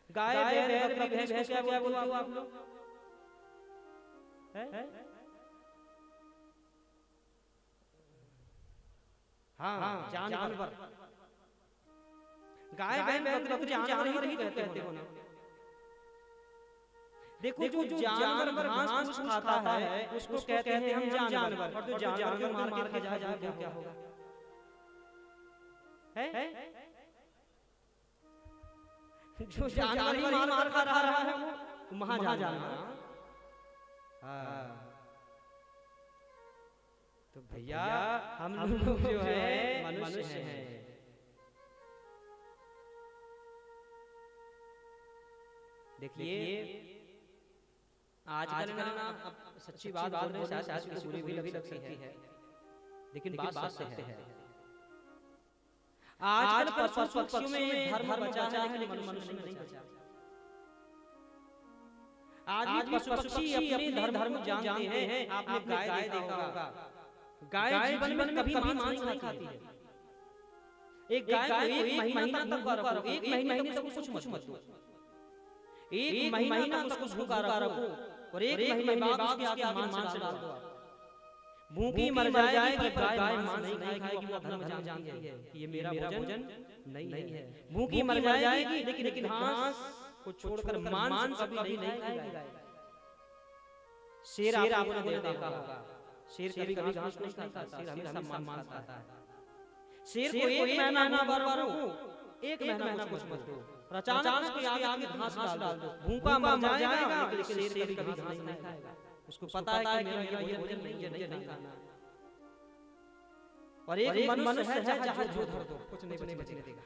गाय बैल बकरी भैंस को क्या बोलते हो आप लोग? हाँ जानवर। गाय बैल बकरी जानवर ही कहते हो ना। देखो जो जानवर घास फूस खाता है उसको कहते हैं हम जानवर, और जो जानवर मार के खा जाए क्या होगा? है जो जानवर ही मार खा रहा है वो महाजानवर। हाँ तो भैया हम लोग जो है मनुष्य हैं। देखिए आजकल ना अब सच्ची बात बोल रहे हैं, शायद किसी बुरी भी लग सकती है, लेकिन बात सत्य है। आजकल पशु पक्षियों में धर्म बचा है लेकिन मनुष्य में नहीं बचा। आज भी पशु पक्षी अपने धर्म जानते हैं। आपने गाय देखा होगा, गाय जीवन में कभी मांस नहीं खाती है। एक गाय को एक महीना तक भूखा रखो, एक महीने तक कुछ मत दो, एक महीना तक कुछ भूखा रखो, और एक महीने बाद उसके आगे मांस डाल दो। भूखी मर जाएगी पर गाय मांस नहीं खाएगी, वो धर्म जानती है कि ये मेरा भोजन नहीं है। भूखी मर जाएगी लेकिन घास को छोड़कर मांस कभी नहीं खाएगी। शेर आपने देखा होगा, शेर कभी घास नहीं खाता, शेर हमेशा मांस खाता है। शेर को एक महीना भूखा रखो, एक महीना कुछ मत दो, अचानक उसके आगे घास डाल दो, भूखा मर जाएगा लेकिन शेर कभी घास नहीं खाएगा। उसको पता है कि मेरा ये भोजन नहीं खाना। और एक मनुष्य है जहां जो धर दो कुछ नहीं बचने देगा।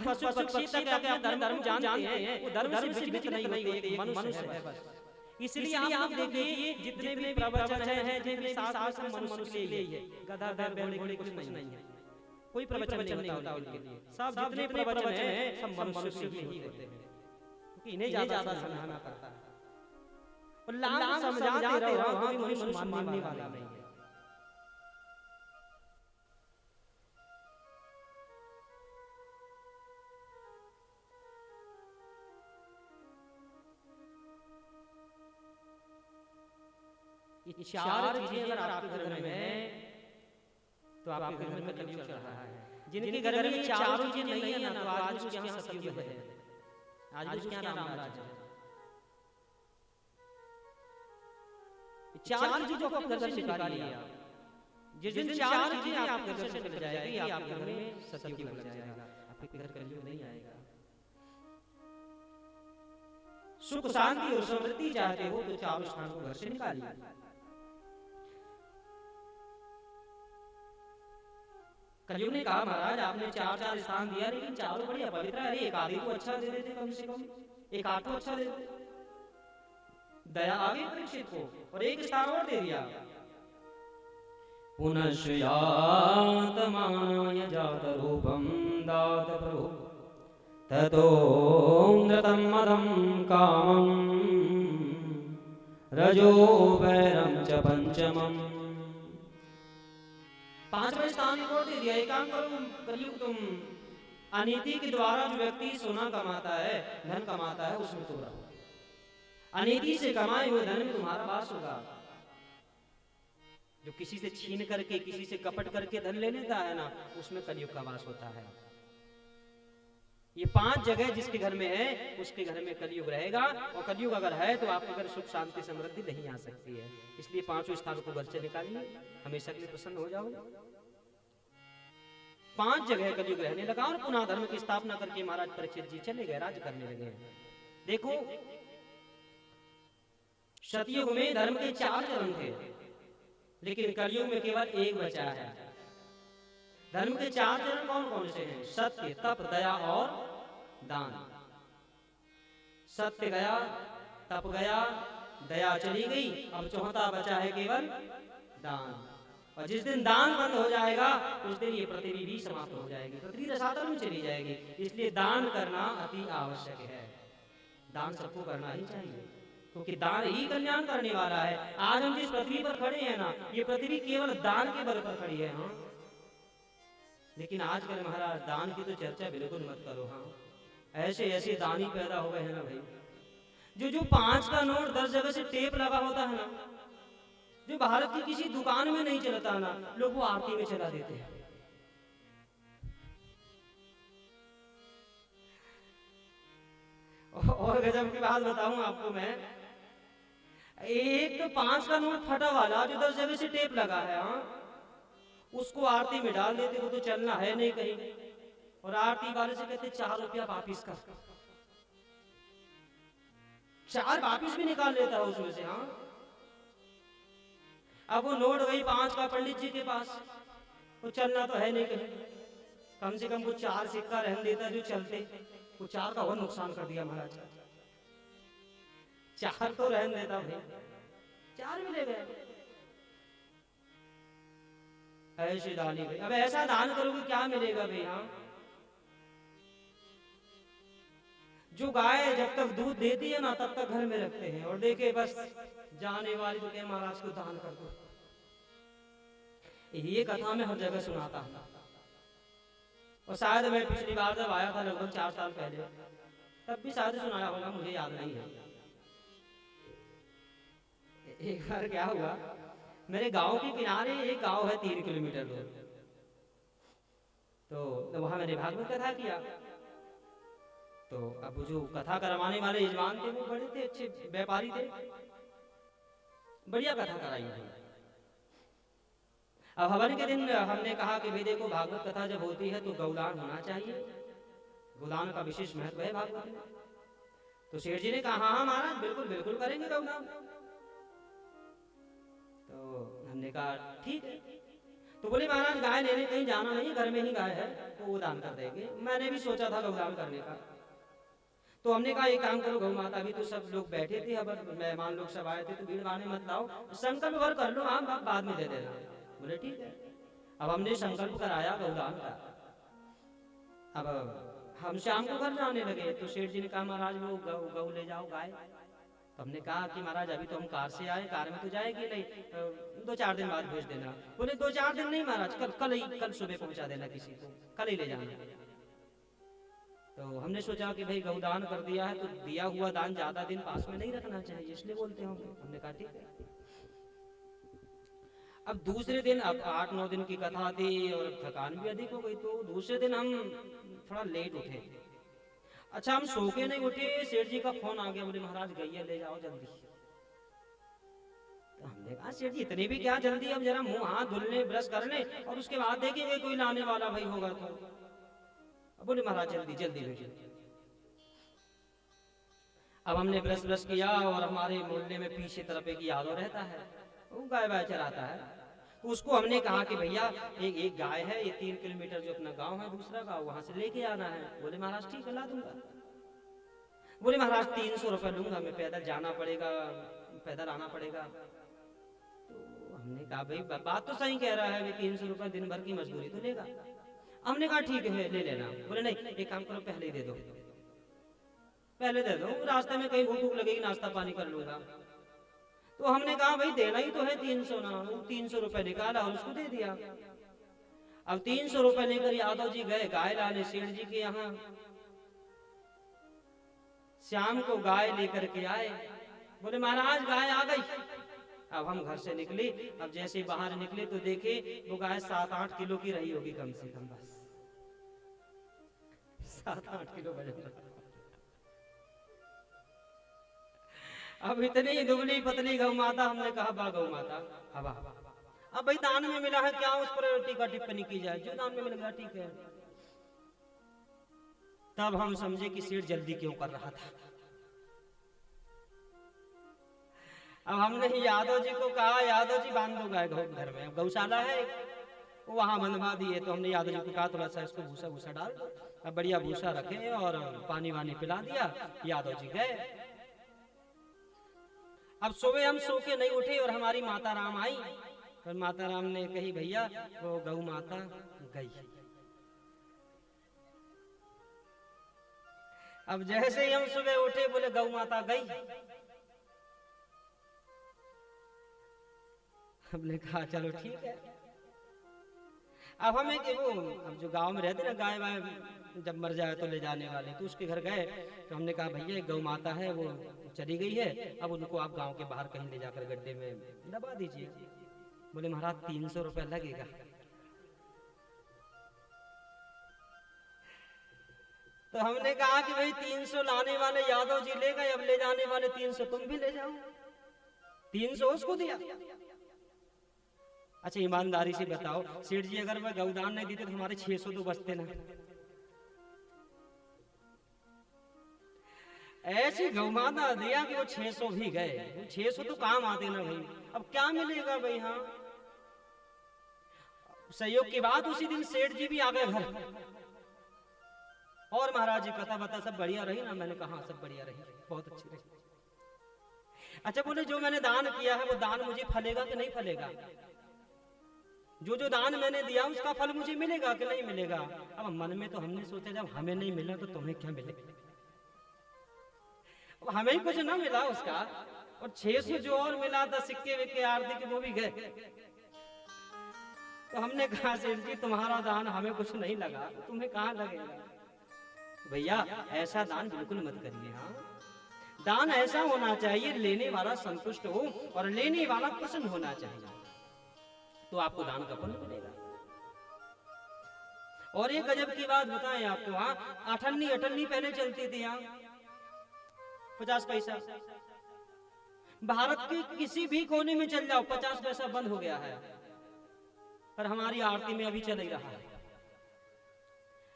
पशु पक्षी तक अपना धर्म जानते हैं, वो धर्म से विचलित नहीं होते, एक मनुष्य है बस। इसलिए आप देखिए जितने भी प्रवचन हैं, जितने शास्त्र मनुष्य के लिए है, गधा बैल घोड़े कुछ नहीं है, कोई प्रवचन नहीं होता उनके लिए। सब जितने प्रवचन हैं सब मनुष्य के ही होते हैं, क्योंकि इन्हें ज्यादा समझाना पड़ता है। और लाख समझाते रहो वहां कोई मनुष्य मानने वाला नहीं है। ये चार चीजें अगर आपके घर में है तो आपके घर में कलयुग चल रहा है। जिनके घर में चारों चीजें नहीं है ना, तो आज उसके यहाँ सतयुग है, आज उसके यहाँ रामराज है। चार चीजों को अपने घर से निकालिए आप। जिस दिन चार चीजें आपके घर से निकल जाएगी, आपके घर में सतयुग लग जाएगा, आपके घर कलयुग नहीं आएगा। सुख शांति और समृद्धि चाहते हो तो चारों स्थान को घर से निकालिए। कलयुग ने कहा महाराज आपने चार स्थान दिया लेकिन चारों बड़ी अपवित्र है, एक आदि को अच्छा दे देते, कम से कम एक आठ को अच्छा दे देते। दया आगे परीक्षित को, और एक स्थान और दे दिया। पुनश्यातमानाय जात रूपम दात प्रभु ततो नृतं मदं कामं रजो वैरं च पंचमम्। पांचवें स्थान को दे दिया। एक काम करो कलयुग तुम अनीति के द्वारा जो व्यक्ति सोना कमाता है, धन कमाता है, उसमें तो रहो। अनीति से कमाए हुए धन में तुम्हारा वास होगा। जो किसी से छीन करके, किसी से कपट करके धन ले लेता है ना, उसमें कलयुग का वास होता है। ये पांच जगह जिसके घर में है उसके घर में कलयुग रहेगा, और कलयुग अगर है तो आपके घर सुख शांति समृद्धि नहीं आ सकती है। इसलिए पांचों स्थान को घर से निकालिए, हमेशा के लिए प्रसन्न हो जाओ। पांच जगह कलयुग रहने लगा, और पुनः धर्म की स्थापना करके महाराज परीक्षित जी चले गए, राज्य करने लगे। देखो सतयुग में धर्म के चार चरण थे, लेकिन कलयुग में केवल एक बचा है। धर्म के चार चरण कौन कौन से हैं? सत्य, तप, दया और दान। सत्य गया, तप गया, दया चली गई, अब चौथा बचा है केवल दान। और जिस दिन दान बंद हो जाएगा उस दिन ये पृथ्वी भी समाप्त हो जाएगी, पृथ्वी रसातल में चली जाएगी। इसलिए दान करना अति आवश्यक है। दान सबको करना ही चाहिए, क्योंकि दान ही कल्याण करने वाला है। आज हम जिस पृथ्वी पर खड़े हैं ना, ये पृथ्वी केवल दान के बल पर खड़ी है। हाँ, लेकिन आजकल महाराज दान की तो चर्चा बिल्कुल मत करो। हाँ, ऐसे ऐसे दानी पैदा हो गए हैं ना भाई, जो 5 का नोट 10 जगह से टेप लगा होता है ना, जो भारत की किसी दुकान में नहीं चलता ना, लोग वो आरती में चला देते हैं। गजब की बात बताऊं आपको मैं, एक 5 का नोट फटा वाला जो 10 जगह से टेप लगा है, हाँ, उसको आरती में डाल देते, वो तो चलना है नहीं कहीं, और आरती वाले से कहते 4 रुपया वापिस कर, 4 वापिस भी निकाल लेता है उसमें से, हाँ। अब वो नोट गई 5 का पंडित जी के पास, वो चलना तो है नहीं कहीं, कम से कम वो 4 सिक्का रहने देता जो चलते, वो 4 का और नुकसान कर दिया महाराज का, 4 तो रहने देता भाई, 4 भी ले गए। ऐसे दानी भाई, अब ऐसा दान करोगे क्या मिलेगा भाई, हाँ। जो गाय जब तक दूध देती है ना तब तक घर में रखते हैं, और देखे बस जाने वाली तो कहे महाराज को दान कर दो। ये कथा मैं हर जगह सुनाता हूँ, और शायद मैं पिछली बार जब आया था लगभग 4 साल पहले, तब भी शायद सुनाया होगा, मुझे याद नहीं है। एक बार क्या हुआ, मेरे गांव के किनारे एक गांव है 3 किलोमीटर दूर, तो वहां मैंने भागवत कथा किया। तो अब जो कथा करवाने वाले यजमान थे वो बड़े थे, अच्छे व्यापारी थे, बढ़िया कथा कराई थी। अब हवन के दिन हमने कहा कि भाई देखो भागवत कथा जब होती है तो गौदान होना चाहिए, गौदान का विशेष महत्व है भागवत में। तो शेठ जी ने कहा हाँ हाँ महाराज बिल्कुल बिल्कुल करेंगे गौदान। तो हमने कहा ठीक है। तो बोले महाराज गाय लेने कहीं जाना नहीं, घर में ही गाय है तो वो दान कर देंगे। मैंने भी सोचा था गौदान करने का, तो हमने कहा एक काम करो गौ माता भी तो सब लोग बैठे थे, अब मेहमान लोग सब आए थे तो भीड़ भाड़ मत लाओ, संकल्प भर कर लो, हाँ बाद में दे देना। बोले ठीक है। अब हमने संकल्प कराया गौदान का। अब हम शाम को घर जाने लगे तो सेठ जी ने कहा महाराज वो गौ ले जाओ गाय। तो हमने कहा कि महाराज अभी तो हम कार से आए, कार में तो जाएगी नहीं, 2-4 दिन बाद भेज देना। बोले 2-4 दिन नहीं महाराज, कल सुबह पहुंचा देना किसी को, कल ही ले जाना। तो हमने सोचा कि भाई गौदान कर दिया है तो दिया हुआ दान ज्यादा दिन पास में नहीं रखना चाहिए, इसलिए बोलते होंगे। हमने कहा ठीक है। अब दूसरे दिन, अब 8-9 दिन की कथा थी और थकान भी अधिक हो गई, तो दूसरे दिन हम थोड़ा लेट उठे। अच्छा हम सो के नहीं उठे, सेठ जी का फोन आ गया, बोले महाराज गैया ले जाओ जल्दी। तो हमने कहा सेठ जी इतनी भी क्या जल्दी, अब जरा मुंह हाथ धुलने ब्रश करने और उसके बाद देखेंगे कोई लाने वाला भाई होगा तो। बोले महाराज जल्दी जल्दी भेजिए। अब हमने ब्रश किया और हमारे मोहल्ले में पीछे तरफ एक यादव रहता है, वो गाय वाय चराता है। उसको हमने कहा कि भैया एक गाय है, ये 3 किलोमीटर जो अपना गांव है दूसरा गांव, वहां से लेके आना है। बोले महाराज ठीक है ला दूंगा। बोले महाराज 300 रुपये लूंगा, मैं पैदल जाना पड़ेगा, पैदल आना पड़ेगा। तो हमने कहा भाई बात तो सही कह रहा है, भाई 300 रुपये दिन भर की मजदूरी तो लेगा। हमने कहा ठीक है ले लेना। बोले नहीं एक काम करो पहले ही दे दो, पहले दे दो, रास्ते में कहीं भूख लगेगी नाश्ता पानी कर लूंगा। तो हमने कहा भाई देना ही तो है 300 ना, 300 रुपए निकाला और उसको दे दिया। अब 300 रुपए लेकर यादव जी गए गाय लाने सेठ जी के यहाँ। शाम को गाय लेकर के आए, बोले महाराज गाय आ गई। अब हम घर से निकले, अब जैसे बाहर निकले तो देखे वो गाय 7-8 किलो की रही होगी कम से कम, बस 7-8 किलो वजन। अब इतनी दुबली पतली गौ माता, हमने कहा बा गौ माता अब भाई दान में मिला है क्या उस पर टीका टिप्पणी की जाए, जो दान में मिल गया ठीक है। तब हम समझे कि सेठ जल्दी क्यों कर रहा था। अब हमने यादव जी को कहा यादव जी बांध दो गाय घर में, गौशाला है वो वहां बंधवा दिए। तो हमने यादव जी को कहा थोड़ा सा इसको भूसा भूसा डाल दो, अब बढ़िया भूसा रखे और पानी वानी पिला दिया। यादव जी गए। अब सुबह हम सो के नहीं उठे और हमारी माता राम आई, और माता राम ने कही भैया वो गौ माता गई। अब जैसे ही हम सुबह उठे बोले गौ माता गई। हमने कहा चलो ठीक है। अब हमें कि वो अब जो गांव में रहते ना गाय वाय जब मर जाए तो ले जाने वाले, तो उसके घर गए। तो हमने कहा भैया गौ माता है वो चली गई है, अब उनको आप गांव के बाहर कहीं ले जाकर गड्ढे में दबा दीजिए। बोले महाराज 300 रुपये लगेगा। तो हमने कहा कि भाई 300 लाने वाले यादव जी ले गए, अब ले जाने वाले 300 तुम भी ले जाओ। 300 उसको दिया। अच्छा ईमानदारी से बताओ सेठ जी, अगर वह गौदान नहीं देते तो हमारे 600 तो बचते ना। ऐसी गौमाता दिया कि वो 600 भी गए। 600 तो काम आते ना भाई, अब क्या मिलेगा भाई। हाँ सहयोग की बात, उसी दिन सेठ जी भी आ गए घर। और महाराज जी कथा बता सब बढ़िया रही ना? मैंने कहा सब बढ़िया रही, बहुत अच्छी रही। अच्छा बोले जो मैंने दान किया है वो दान मुझे फलेगा कि नहीं फलेगा? जो दान मैंने दिया उसका फल मुझे मिलेगा कि नहीं मिलेगा? अब मन में तो हमने सोचा जब हमें नहीं मिला तो तुम्हें क्या मिलेगा। अब हमें ही कुछ ना मिला उसका, और 600 जो और मिला था सिक्के विक्के आरती के वो भी गए। तो हमने कहा सेठ जी तुम्हारा दान हमें कुछ नहीं लगा, तो तुम्हें कहाँ लगेगा? भैया ऐसा दान बिल्कुल मत करिए। हाँ दान ऐसा होना चाहिए लेने वाला संतुष्ट हो और लेने वाला प्रसन्न होना चाहिए, तो आपको दान का पुण्य मिलेगा। और एक गजब की बात बताएं आपको, हाँ अठन्नी अठन्नी पहले चलती थी यहाँ 50 पैसा। भारत के किसी भी कोने में चल जाओ 50 पैसा बंद हो गया है, पर हमारी आरती में अभी चल ही रहा है।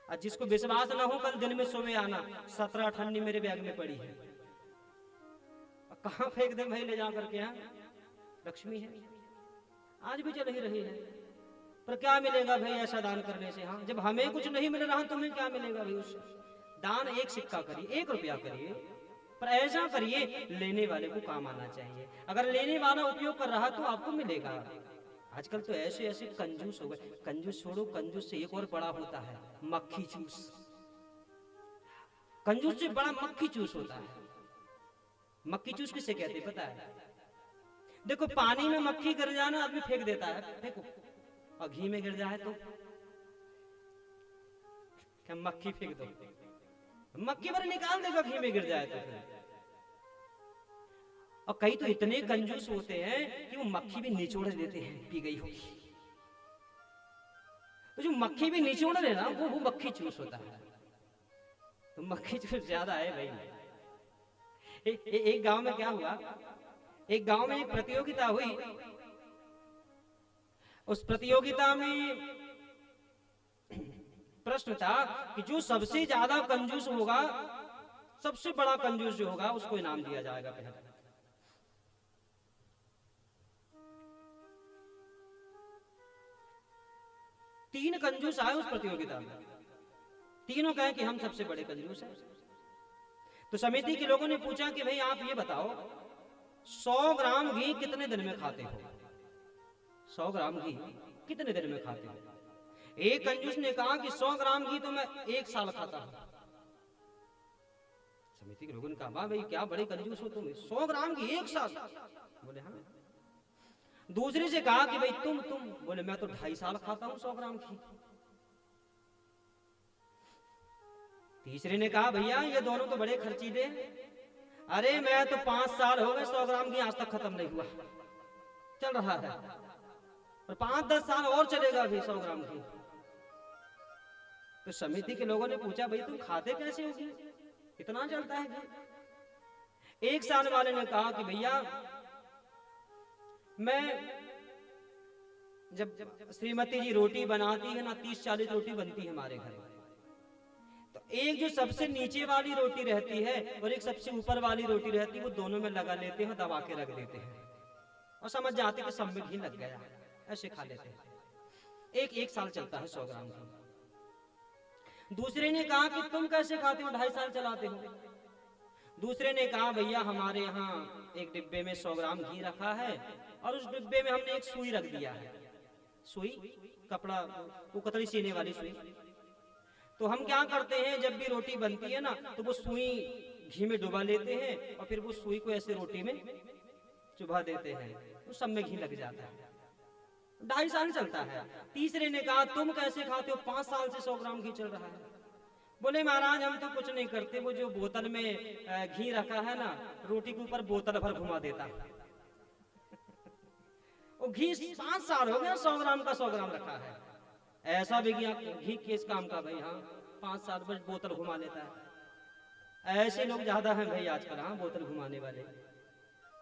और जिसको विश्वास ना हो कल दिन में सुबह आना, 17 अठन्नी मेरे बैग में पड़ी है। कहां फेंक दे भाई ले जा करके? यहाँ लक्ष्मी है, आज भी चल ही रही है। पर क्या मिलेगा भाई ऐसा दान करने से? हाँ जब हमें कुछ नहीं मिल रहा तुम्हें क्या मिलेगा भाई उससे? दान एक सिक्का करिए, 1 रुपया करिए, पर ऐसा करिए लेने वाले को काम आना चाहिए। अगर लेने वाला उपयोग कर रहा तो आपको मिलेगा। आजकल तो ऐसे ऐसे कंजूस हो गए। कंजूस छोड़ो, कंजूस से एक और बड़ा होता है मक्खी चूस। कंजूस से बड़ा मक्खी चूस होता है। मक्खी चूस किसे कहते पता है? देखो पानी में मक्खी गिर जाना आदमी फेंक देता है, फेंको, और घी में गिर जाए तो क्या मक्खी फेंक दो, मक्खी बार निकाल देगा घी में गिर जाए तो फिर। और कई तो इतने कंजूस होते हैं कि वो मक्खी भी निचोड़ देते हैं, पी गई होगी तो जो मक्खी भी निचोड़ रहे ना वो मक्खी चूस होता है। तो मक्खी चूस ज्यादा है भाई। एक गांव में क्या हुआ, एक गांव में एक प्रतियोगिता हुई। उस प्रतियोगिता में प्रश्न था कि जो सबसे ज्यादा कंजूस होगा, सबसे बड़ा कंजूस जो होगा उसको इनाम दिया जाएगा। पहले 3 कंजूस आए उस प्रतियोगिता में, तीनों कहे कि हम सबसे बड़े कंजूस हैं। तो समिति के लोगों ने पूछा कि भाई आप ये बताओ 100 ग्राम घी कितने दिन में खाते हो? 100 ग्राम घी कितने दिन में खाते हो? एक कंजूस ने कहा कि 100 ग्राम घी तो मैं 1 साल खाता हूं। समिति के लोगों ने कहा वाह भाई क्या बड़े कंजूस हो तुम, 100 ग्राम घी 1 साल? बोले हाँ। दूसरे से कहा कि भाई तुम बोले मैं तो 2.5 साल खाता हूं 100 ग्राम घी। तीसरे ने कहा भैया ये दोनों तो बड़े खर्चीले, अरे मैं तो 5 साल हो गए 100 ग्राम घी आज तक खत्म नहीं हुआ, चल रहा है, और 5-10 साल और चलेगा भी 100 ग्राम घी। तो समिति के लोगों ने पूछा भाई तुम खाते कैसे हो, इतना चलता है घी? 1 साल वाले ने कहा कि भैया मैं जब श्रीमती जी रोटी बनाती है ना 30-40 रोटी बनती है हमारे घर, तो एक जो सबसे नीचे वाली रोटी रहती है और एक सबसे ऊपर वाली रोटी रहती है वो दोनों में लगा लेते हैं, दबा के रख देते हैं और समझ जाते कि सब में घी लग गया, ऐसे खा लेते हैं। 1 साल चलता है 100 ग्राम घी। दूसरे ने कहा कि तुम कैसे खाते हो, 2.5 साल चलाते हो? दूसरे ने कहा भैया हमारे यहाँ एक डिब्बे में 100 ग्राम घी रखा है और उस डिब्बे में हमने एक सुई रख दिया है, सुई कपड़ा वो कतरी सीने वाली सुई। तो हम क्या करते हैं जब भी रोटी बनती है ना तो वो सुई घी में डुबा लेते हैं और फिर वो सुई को ऐसे रोटी में चुभा देते हैं, तो सब में घी लग जाता है। 2.5 साल चलता है। तीसरे ने कहा तुम कैसे खाते हो, 5 साल से 100 ग्राम घी चल रहा है। बोले महाराज हम तो कुछ नहीं करते, वो जो बोतल में घी रखा है ना रोटी के ऊपर बोतल भर घुमा देता है वो घी 5 साल हो गया 100 ग्राम का 100 ग्राम रखा है। ऐसा भी घी किस काम का भाई? हाँ 5-7 वर्ष बोतल घुमा लेता है। ऐसे लोग ज्यादा हैं भाई आजकल, हाँ, बोतल घुमाने वाले।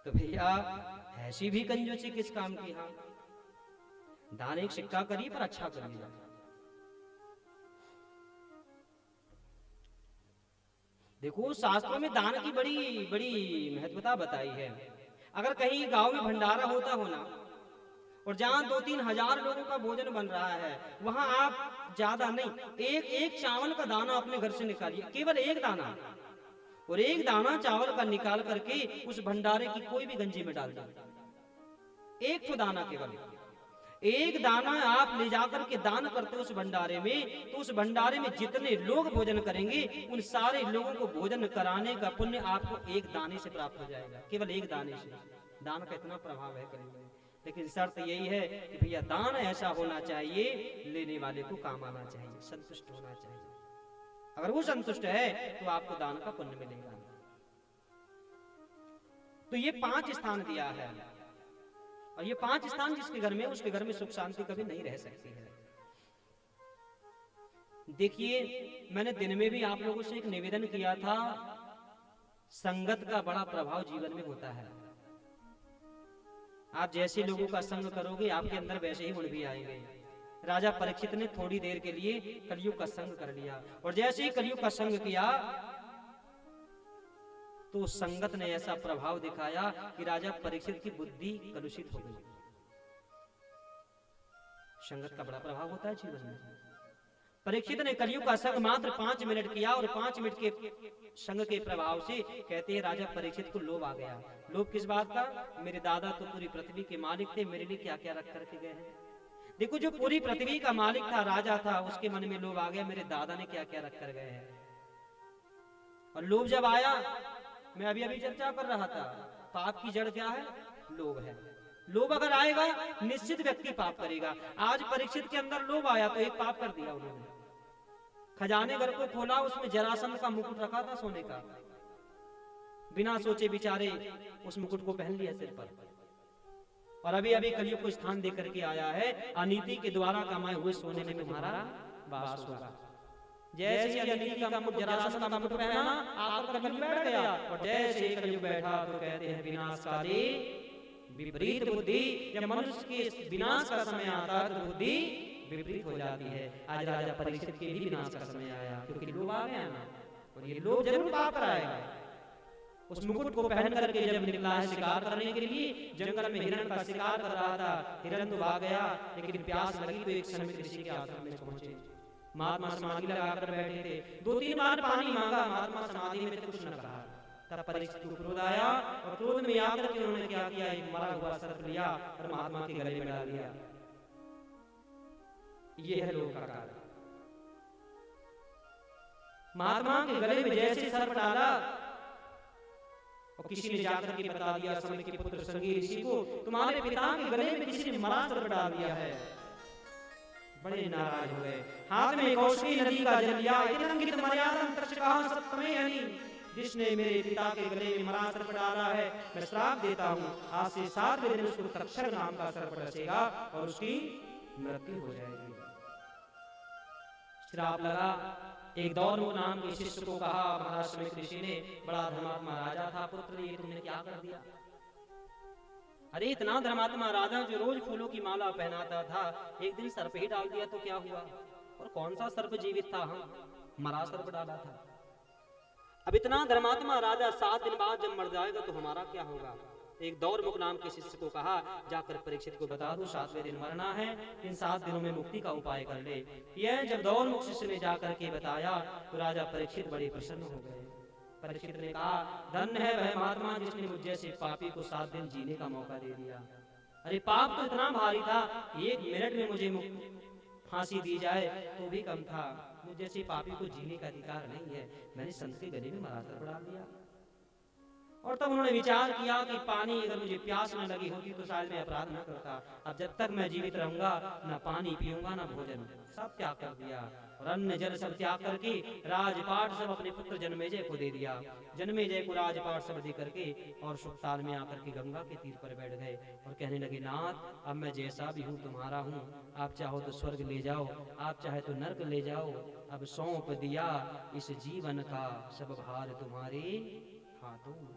तो भैया ऐसी भी कंजूसी किस काम की। हाँ, दान एक सिक्का करिए पर अच्छा करिए। देखो शास्त्रों में दान की बड़ी बड़ी महत्वता बताई है। अगर कहीं गांव में भंडारा होता हो ना, और जहाँ 2-3 हजार लोगों का भोजन बन रहा है, वहां आप ज्यादा नहीं, एक चावल का दाना अपने घर से निकालिए, केवल एक दाना, और एक दाना चावल का निकाल करके उस भंडारे की कोई भी गंजी में डाल दो। एक तो दाना, केवल एक दाना आप ले जाकर के दान करते हो उस भंडारे में, तो उस भंडारे में जितने लोग भोजन करेंगे उन सारे लोगों को भोजन कराने का पुण्य आपको एक दाने से प्राप्त हो जाएगा, केवल एक दाने से। दान का इतना प्रभाव है करेंगे। लेकिन शर्त यही है कि भैया दान ऐसा होना चाहिए, लेने वाले को काम आना चाहिए, संतुष्ट होना चाहिए। अगर वो संतुष्ट है तो आपको दान का पुण्य मिलेगा। तो ये 5 स्थान दिया है, और ये 5 स्थान जिसके घर में, उसके घर में सुख शांति कभी नहीं रह सकती है। देखिए, मैंने दिन में भी आप लोगों से एक निवेदन किया था, संगत का बड़ा प्रभाव जीवन में होता है। आप जैसे लोगों का संग करोगे आपके अंदर वैसे ही गुण भी आएंगे। राजा परीक्षित ने थोड़ी देर के लिए कलयुग का संग कर लिया, और जैसे ही कलयुग का संग किया तो संगत ने ऐसा प्रभाव दिखाया कि राजा परीक्षित की बुद्धि कलुषित हो गई। संगत का बड़ा प्रभाव होता है जीवन में। परीक्षित ने कलयुग का संग मात्र 5 मिनट किया, और 5 मिनट के संग के प्रभाव से कहते हैं राजा परीक्षित को लोभ आ गया। लोभ किस बात का? मेरे दादा तो पूरी पृथ्वी के मालिक थे, मेरे लिए क्या क्या रख करके गए हैं। देखो, जो पूरी पृथ्वी का मालिक था, राजा था, उसके मन में लोभ आ गया, मेरे दादा ने क्या क्या रख कर गए हैं। और लोभ जब आया, मैं अभी अभी चर्चा कर रहा था, पाप की जड़ क्या है? लोभ है। लोभ अगर आएगा निश्चित व्यक्ति पाप करेगा। आज परीक्षित के अंदर लोभ आया तो एक पाप कर दिया उन्होंने। खजाने घर को खोला, उसमें जरासंध का मुकुट रखा था सोने का, बिना सोचे बिचारे उस मुकुट को पहन लिया सिर पर। और अभी अभी कलयुग को स्थान दे करके आया है, अनीति के द्वारा कमाए हुए सोने में तुम्हारा वास होगा। जैसे ही अनीति का मुकुट, जरासंध का मुकुट पहना, आकर कलयुग बैठ गया, और जैसे ही कलयुग बैठा तो कहते हैं विनाश काले विपरीत बुद्धि। जब मनुष्य के विनाश का समय आता है तो बुद्धि विपरीत हो जाती है। आज राजा परीक्षित के भी विनाश का समय आया, क्योंकि लोभ आ गया ना, और ये लोभ जरूर पाप कराएगा। उस मुकुट को पहन करके जब निकला है शिकार करने के लिए, जंगल में हिरण का शिकार कर रहा था, हिरण तो भाग गया, लेकिन प्यास लगी तो एक समय ऋषि के आश्रम में पहुंचे। महात्मा समाधि लगाकर बैठे थे, 2-3 बार पानी मांगा, महात्मा समाधि में कुछ न कहा। तब परीक्षित को क्रोध आया, और क्रोध में आकर के उन्होंने क्या किया, एक मरा हुआ सर्प लिया और महात्मा के गले में डाल दिया। ये है लोभ का कारण। महात्मा के गले में जैसे सर्प डाला, और किसी ने जाकर के बता दिया समय के पुत्र संगी ऋषि को, तुम्हारे पिता के गले में किसी ने मरा सर्प डाल दिया है। बड़े नाराज हो गए, हाथ में कौशकी नदी का जल लिया, इतरंगित मर्यादा तक्षकाः सप्तमे यानी, जिसने मेरे पिता के गले में मरा सर्प डाला है, मैं श्राप देता हूँ, आज से 7वें दिन उसको तक्षक नाम का सर्प डसेगा और उसकी मृत्यु हो जाएगी। श्राप लगा। एक दौरमुख नाम के शिष्य को कहा, महाराज समय ऋषि ने, बड़ा धर्मात्मा राजा था, पुत्र ये तुमने क्या कर दिया? अरे इतना धर्मात्मा राजा जो रोज फूलों की माला पहनाता था, एक दिन सर्प ही डाल दिया तो क्या हुआ? और कौन सा सर्प जीवित था? हम मरा सर्प डाला था। अब इतना धर्मात्मा राजा 7 दिन बाद जब मर जाएगा तो हमारा क्या होगा? एक दौरमुख नाम के शिष्य को कहा, जाकर परीक्षित को बता दो 7वें दिन मरना है, इन 7 दिनों में मुक्ति का उपाय कर ले। यह जब दौरमुख शिष्य ने जाकर के बताया तो राजा परीक्षित बड़े प्रसन्न हो गए। परीक्षित ने कहा, धन्य है वह महात्मा जिसने मुझ जैसे पापी को 7 दिन जीने का मौका दे दिया। अरे पाप तो इतना भारी था, 1 मिनट में मुझे फांसी दी जाए तो भी कम था, मुझ जैसे पापी को जीने का अधिकार नहीं है, मैंने संत के गले में मरा सर्प डाल दिया। और तब उन्होंने विचार किया कि पानी अगर मुझे प्यास न लगी होती तो शायद मैं अपराध न करता। अब जब तक मैं जीवित रहूंगा ना पानी पीऊंगा ना भोजन, सब त्याग कर दिया और अन्न जल सब त्याग करके राजपाट सब अपने पुत्र जन्मेजय को दे दिया। जन्मेजय को राजपाट सब दे करके और सुखताल में आकर के गंगा के तीर पर बैठ गए और कहने लगे, नाथ अब मैं जैसा भी हूँ तुम्हारा हूँ, आप चाहो तो स्वर्ग ले जाओ, आप चाहे तो नर्क ले जाओ, अब सौंप दिया इस जीवन का सब भार तुम्हारे हाथों में।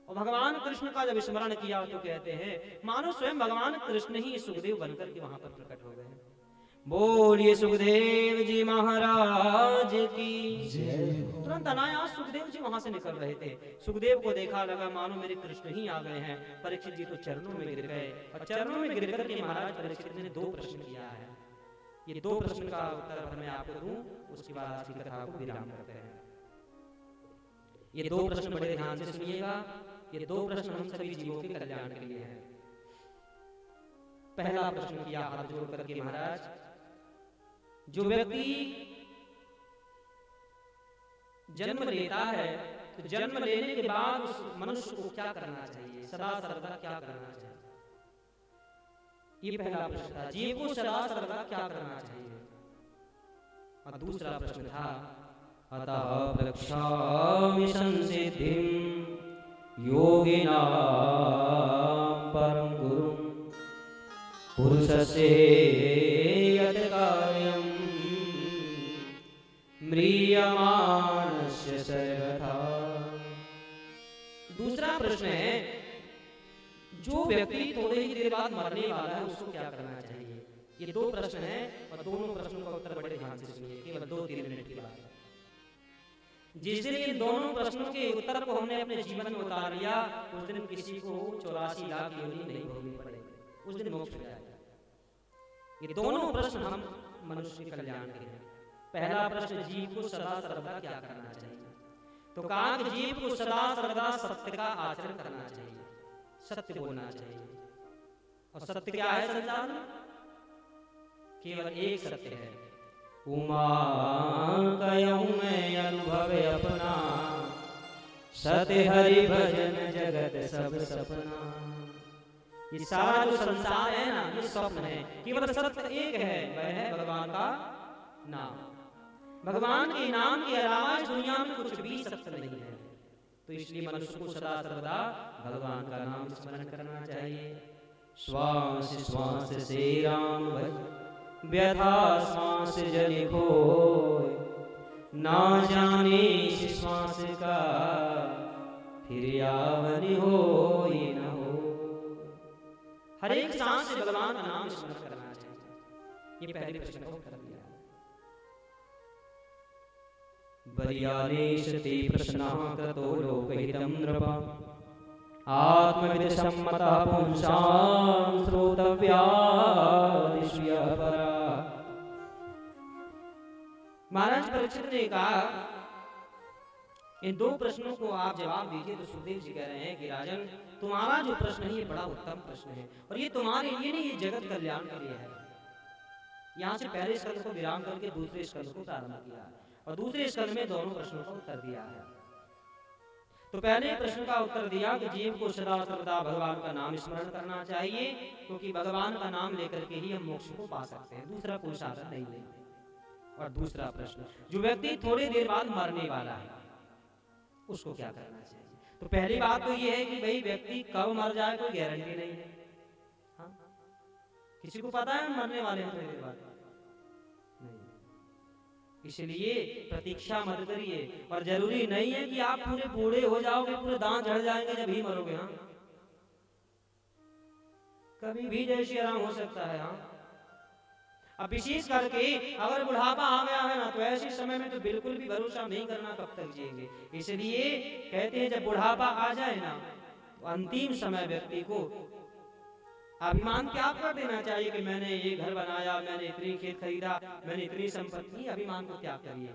और भगवान कृष्ण का जब स्मरण किया तो कहते हैं मानो स्वयं भगवान कृष्ण ही सुखदेव बनकर के वहां पर प्रकट हो गए। बोलिए सुखदेव जी महाराज की जय। तुरंत अनायास सुखदेव जी वहां से निकल रहे थे। सुखदेव को देखा, लगा मानो मेरे कृष्ण ही आ गए हैं। परीक्षित जी तो चरणों में गिर गए और चरणों में गिर करके महाराज परीक्षित ने 2 प्रश्न किया है। ये 2 प्रश्न का उत्तर मैं आपको दूं, उसके बाद आज की कथा को विराम करते हैं। ये 2 प्रश्न बड़े ध्यान से सुनिएगा। ये 2 प्रश्न हम सभी जीवों के कल्याण के लिए हैं। पहला प्रश्न किया हाथ जोड़ करके महाराज, जो व्यक्ति जन्म लेता है तो जन्म लेने के बाद उस मनुष्य को क्या करना चाहिए, सदा सर्वदा क्या करना चाहिए? ये पहला प्रश्न था, जीव को सदा सर्वदा क्या करना चाहिए। और दूसरा प्रश्न था, अतः प्रक्षामि संसिद्धिं योगिनां परम गुरुं पुरुषस्य यत् कार्यं म्रियमाणस्य सर्वथा। दूसरा प्रश्न है, जो व्यक्ति थोड़े ही देर बाद मरने वाला है उसको क्या करना चाहिए। ये 2 प्रश्न हैं और दोनों प्रश्नों का उत्तर बड़े ध्यान से सुनिए, केवल 2-3 मिनट की बात है। जिस दिन ये दोनों प्रश्नों के उत्तर को हमने अपने जीवन में उतार लिया उस दिन किसी को 84 लाख योनि नहीं भोगनी पड़ेगी, उस दिन मोक्ष हो जाएगा। ये दोनों प्रश्न हम मनुष्य के कल्याण के हैं। पहला प्रश्न, जीव को सदा सर्वदा क्या करना चाहिए। तो कहा कि जीव को सदा सर्वदा सत्य का आचरण करना चाहिए, सत्य बोलना चाहिए। और सत्य क्या है संसार में? केवल एक सत्य है, उमा कयूं मैं अनुभव अपना, सत्य हरि भजन जगत सब सपना। ये सारा जो संसार है ना, ये स्वप्न है, केवल सत्य एक है, वह है भगवान का नाम। भगवान के नाम के अलावा इस दुनिया में कुछ भी सत्य नहीं है। तो इसलिए मनुष्य को सदा सर्वदा भगवान का नाम स्मरण करना चाहिए। श्वास श्वास से राम भज, व्यथा श्वास जनि खोय, ना जाने श्वास का फिर यावनि होय न हो। हर एक सांस से भगवान का नाम स्मरण करना चाहिए। ये पहले प्रश्न का उत्तर दिया। बलियानेश ते प्रश्नाः कृतो लोकहितं नृप, आत्मविद सम्मतः पुंसां श्रोतव्या दिश्य परा। महाराज परीक्षित ने कहा, इन 2 प्रश्नों को आप जवाब दीजिए। तो सुखदेव जी कह रहे हैं कि राजन, तुम्हारा जो प्रश्न है ये बड़ा उत्तम प्रश्न है और ये तुम्हारे लिए नहीं, ये जगत कल्याण के लिए है। यहाँ से पहले स्कंद को विराम करके दूसरे स्कंद को प्रारंभ किया और दूसरे स्कंद में दोनों प्रश्नों का उत्तर दिया है। तो पहले प्रश्न का उत्तर दिया कि जीव को सदा सर्वदा भगवान का नाम स्मरण करना चाहिए, क्योंकि भगवान का नाम लेकर के ही हम मोक्ष को पा सकते हैं, दूसरा कोई साधन नहीं है। और दूसरा प्रश्न, जो व्यक्ति थोड़ी देर बाद मरने वाला है उसको क्या करना चाहिए। तो पहली बात तो ये है कि भाई व्यक्ति कब मर जाए कोई गारंटी नहीं है। हाँ? किसी को पता है मरने वाले हैं थोड़ी देर बाद? इसलिए प्रतीक्षा मत करिए। और जरूरी नहीं है कि आप पूरे बूढ़े हो जाओगे, पूरे दांत झड़ जाएंगे जब ही मरोगे। हाँ, कभी भी जय श्री राम हो सकता है। हाँ, अब विशेष करके अगर बुढ़ापा आ गया है ना, तो ऐसे समय में तो बिल्कुल भी भरोसा नहीं करना कब तक जिएंगे। इसलिए कहते हैं जब बुढ़ापा आ जाए ना, तो अंतिम समय व्यक्ति को अभिमान त्याग कर देना चाहिए कि मैंने ये घर बनाया, मैंने इतनी खेत खरीदा, मैंने इतनी संपत्ति। अभिमान को त्याग करिए।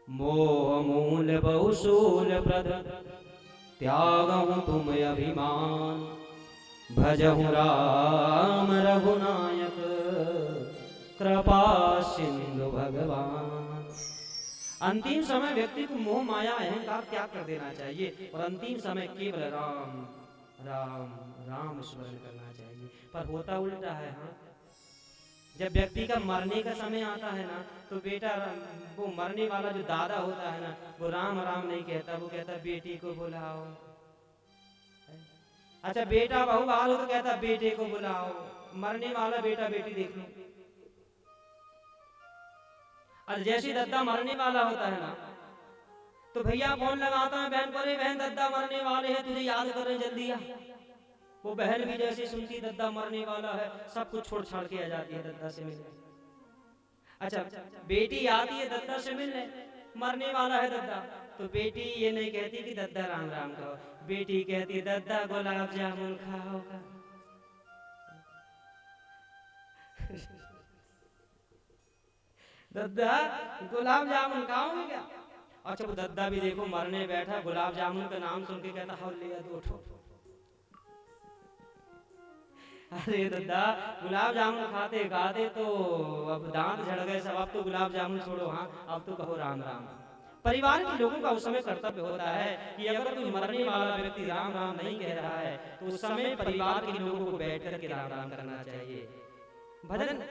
मोह मूल बहुशूल प्रद त्यागहु तुम अभिमान, भजहु राम रघुनायक कृपा सिंधु भगवान। अंतिम समय व्यक्ति को मोह माया अहंकार त्याग कर देना चाहिए और अंतिम समय केवल राम राम राम स्मरण करना चाहिए। पर होता उल्टा है। हाँ, जब व्यक्ति का मरने का समय आता है ना, तो बेटा वो मरने वाला जो दादा होता है ना, वो राम राम नहीं कहता, वो कहता बेटी को बुलाओ। अच्छा, बेटा बहू बाल हो तो कहता बेटे को बुलाओ। मरने वाला बेटा बेटी देख लो। और जैसे दद्दा मरने वाला होता है ना, तो भैया फोन लगाता है बहन पर, बहन दद्दा मरने वाले हैं, तुझे याद कर रहे जल्दी आ। वो बहन भी जैसे सुनती दद्दा मरने वाला है, सब कुछ छोड़ छाड़ के आ जाती है दद्दा से मिलने। अच्छा, बेटी आती है दद्दा से मिलने, मरने वाला है दद्दा, तो बेटी ये नहीं कहती कि दद्दा राम राम कहो, बेटी कहती दद्दा गुलाब जामुन खाओगा। दद्दा गुलाब जामुन खाओगे क्या? अच्छा, वो दद्दा भी देखो मरने बैठा, गुलाब जामुन का नाम सुन के कहता हौ लिया दो ठो। अरे दद्दा, गुलाब जामुन खाते खाते तो अब दांत झड़ गए सब, अब तो गुलाब जामुन छोड़ो। हाँ, अब तो कहो राम राम। परिवार के लोगों का उस समय कर्तव्य होता है कि अगर कोई मरने वाला व्यक्ति राम राम नहीं कह रहा है, तो उस समय परिवार के लोगों को बैठ कर के राम राम करना चाहिए। भजन